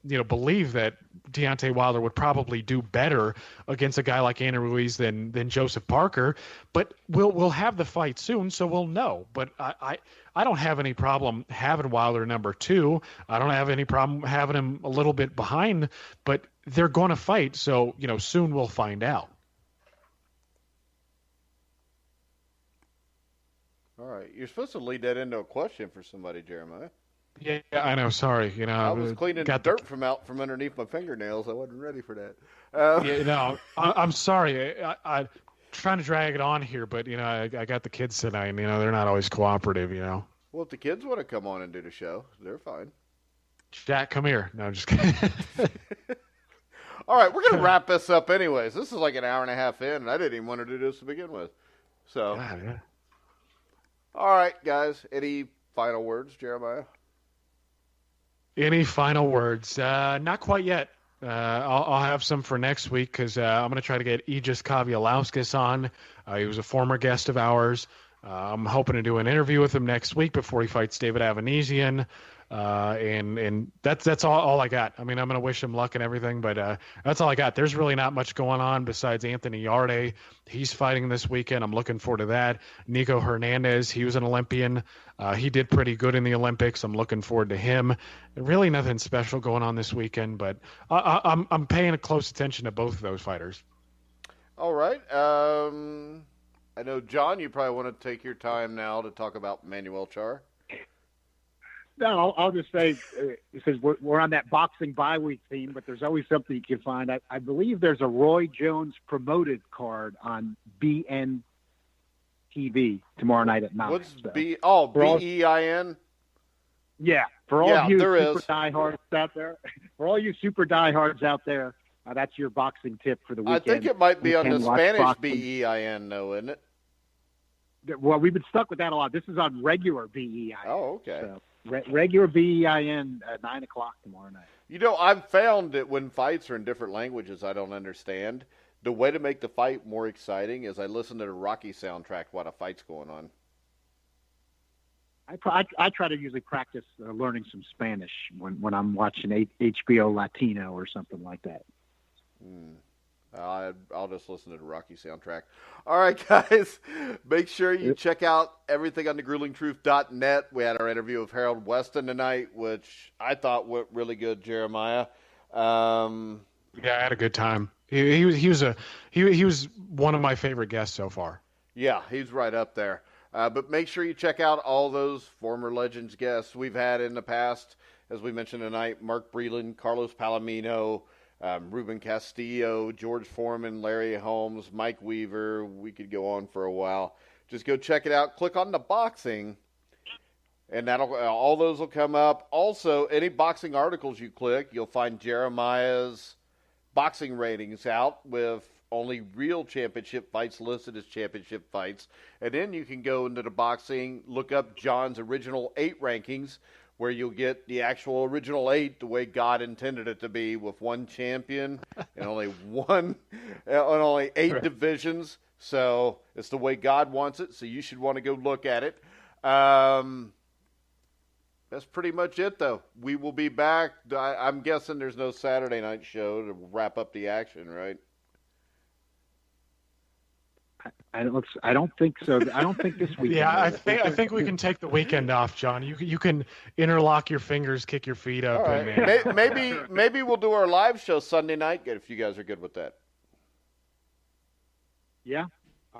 believe that Deontay Wilder would probably do better against a guy like Andy Ruiz than Joseph Parker, but we'll have the fight soon, so we'll know. But I don't have any problem having Wilder number 2. I don't have any problem having him a little bit behind, but they're going to fight, so soon we'll find out. All right, you're supposed to lead that into a question for somebody, Jeremiah. Yeah, I know. Sorry, I was cleaning dirt from underneath my fingernails. I wasn't ready for that. I'm sorry. I'm trying to drag it on here, but I got the kids tonight, and they're not always cooperative. Well, if the kids want to come on and do the show, they're fine. Shaq, come here. No, I'm just kidding. All right, we're gonna wrap this up, anyways. This is like an hour and a half in, and I didn't even want to do this to begin with. So, God, yeah. All right, guys. Any final words, Jeremiah? Any final words? Not quite yet. I'll have some for next week, because I'm going to try to get Aegis Kavialauskas on. He was a former guest of ours. I'm hoping to do an interview with him next week before he fights David Avanesian. And that's all I got. I mean, I'm going to wish him luck and everything, but that's all I got. There's really not much going on besides Anthony Yarde. He's fighting this weekend. I'm looking forward to that. Nico Hernandez, he was an Olympian. He did pretty good in the Olympics. I'm looking forward to him. Really nothing special going on this weekend, but I'm paying a close attention to both of those fighters. All right. I know, John, you probably want to take your time now to talk about Manuel Char. No, I'll just say, because we're on that boxing bye week theme, but there's always something you can find. I believe there's a Roy Jones promoted card on BN TV tomorrow night at 9. What's BEIN? Yeah, for all of you super diehards out there, that's your boxing tip for the weekend. I think it might be on the Spanish BEIN, though, isn't it? Well, we've been stuck with that a lot. This is on regular BEIN. Oh, okay. So, regular BEIN at 9 o'clock tomorrow night. I've found that when fights are in different languages I don't understand, the way to make the fight more exciting is I listen to the Rocky soundtrack while a fight's going on. I try to usually practice learning some Spanish when I'm watching HBO Latino or something like that. I'll just listen to the Rocky soundtrack. All right, guys, make sure you check out everything on thegruelingtruth.net. We had our interview with Harold Weston tonight, which I thought went really good, Jeremiah. Yeah, I had a good time. He was one of my favorite guests so far. Yeah, he's right up there. But make sure you check out all those former Legends guests we've had in the past. As we mentioned tonight, Mark Breland, Carlos Palomino, Ruben Castillo, George Foreman, Larry Holmes, Mike Weaver. We could go on for a while. Just go check it out. Click on the boxing, And that'll all those will come up. Also, any boxing articles you click, you'll find Jeremiah's boxing ratings out with only real championship fights listed as championship fights. And then you can go into the boxing, look up John's original 8 rankings, where you'll get the actual original 8 the way God intended it to be, with one champion and only only 8 divisions. So it's the way God wants it. So you should want to go look at it. That's pretty much it, though. We will be back. I'm guessing there's no Saturday night show to wrap up the action, right? I don't think so. I don't think this weekend. Yeah, I think we can take the weekend off, John. You can interlock your fingers, kick your feet up. All right. And, maybe we'll do our live show Sunday night if you guys are good with that. Yeah,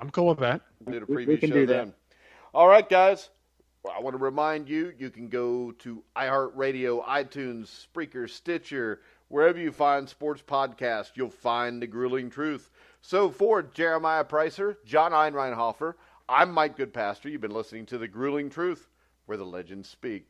I'm cool with that. We'll do the preview we can show do then. That. All right, guys. Well, I want to remind you, you can go to iHeartRadio, iTunes, Spreaker, Stitcher, wherever you find sports podcasts, you'll find The Grueling Truth. So for Jeremiah Preisser, John Einreinhofer, I'm Mike Goodpaster. You've been listening to The Grueling Truth, where the legends speak.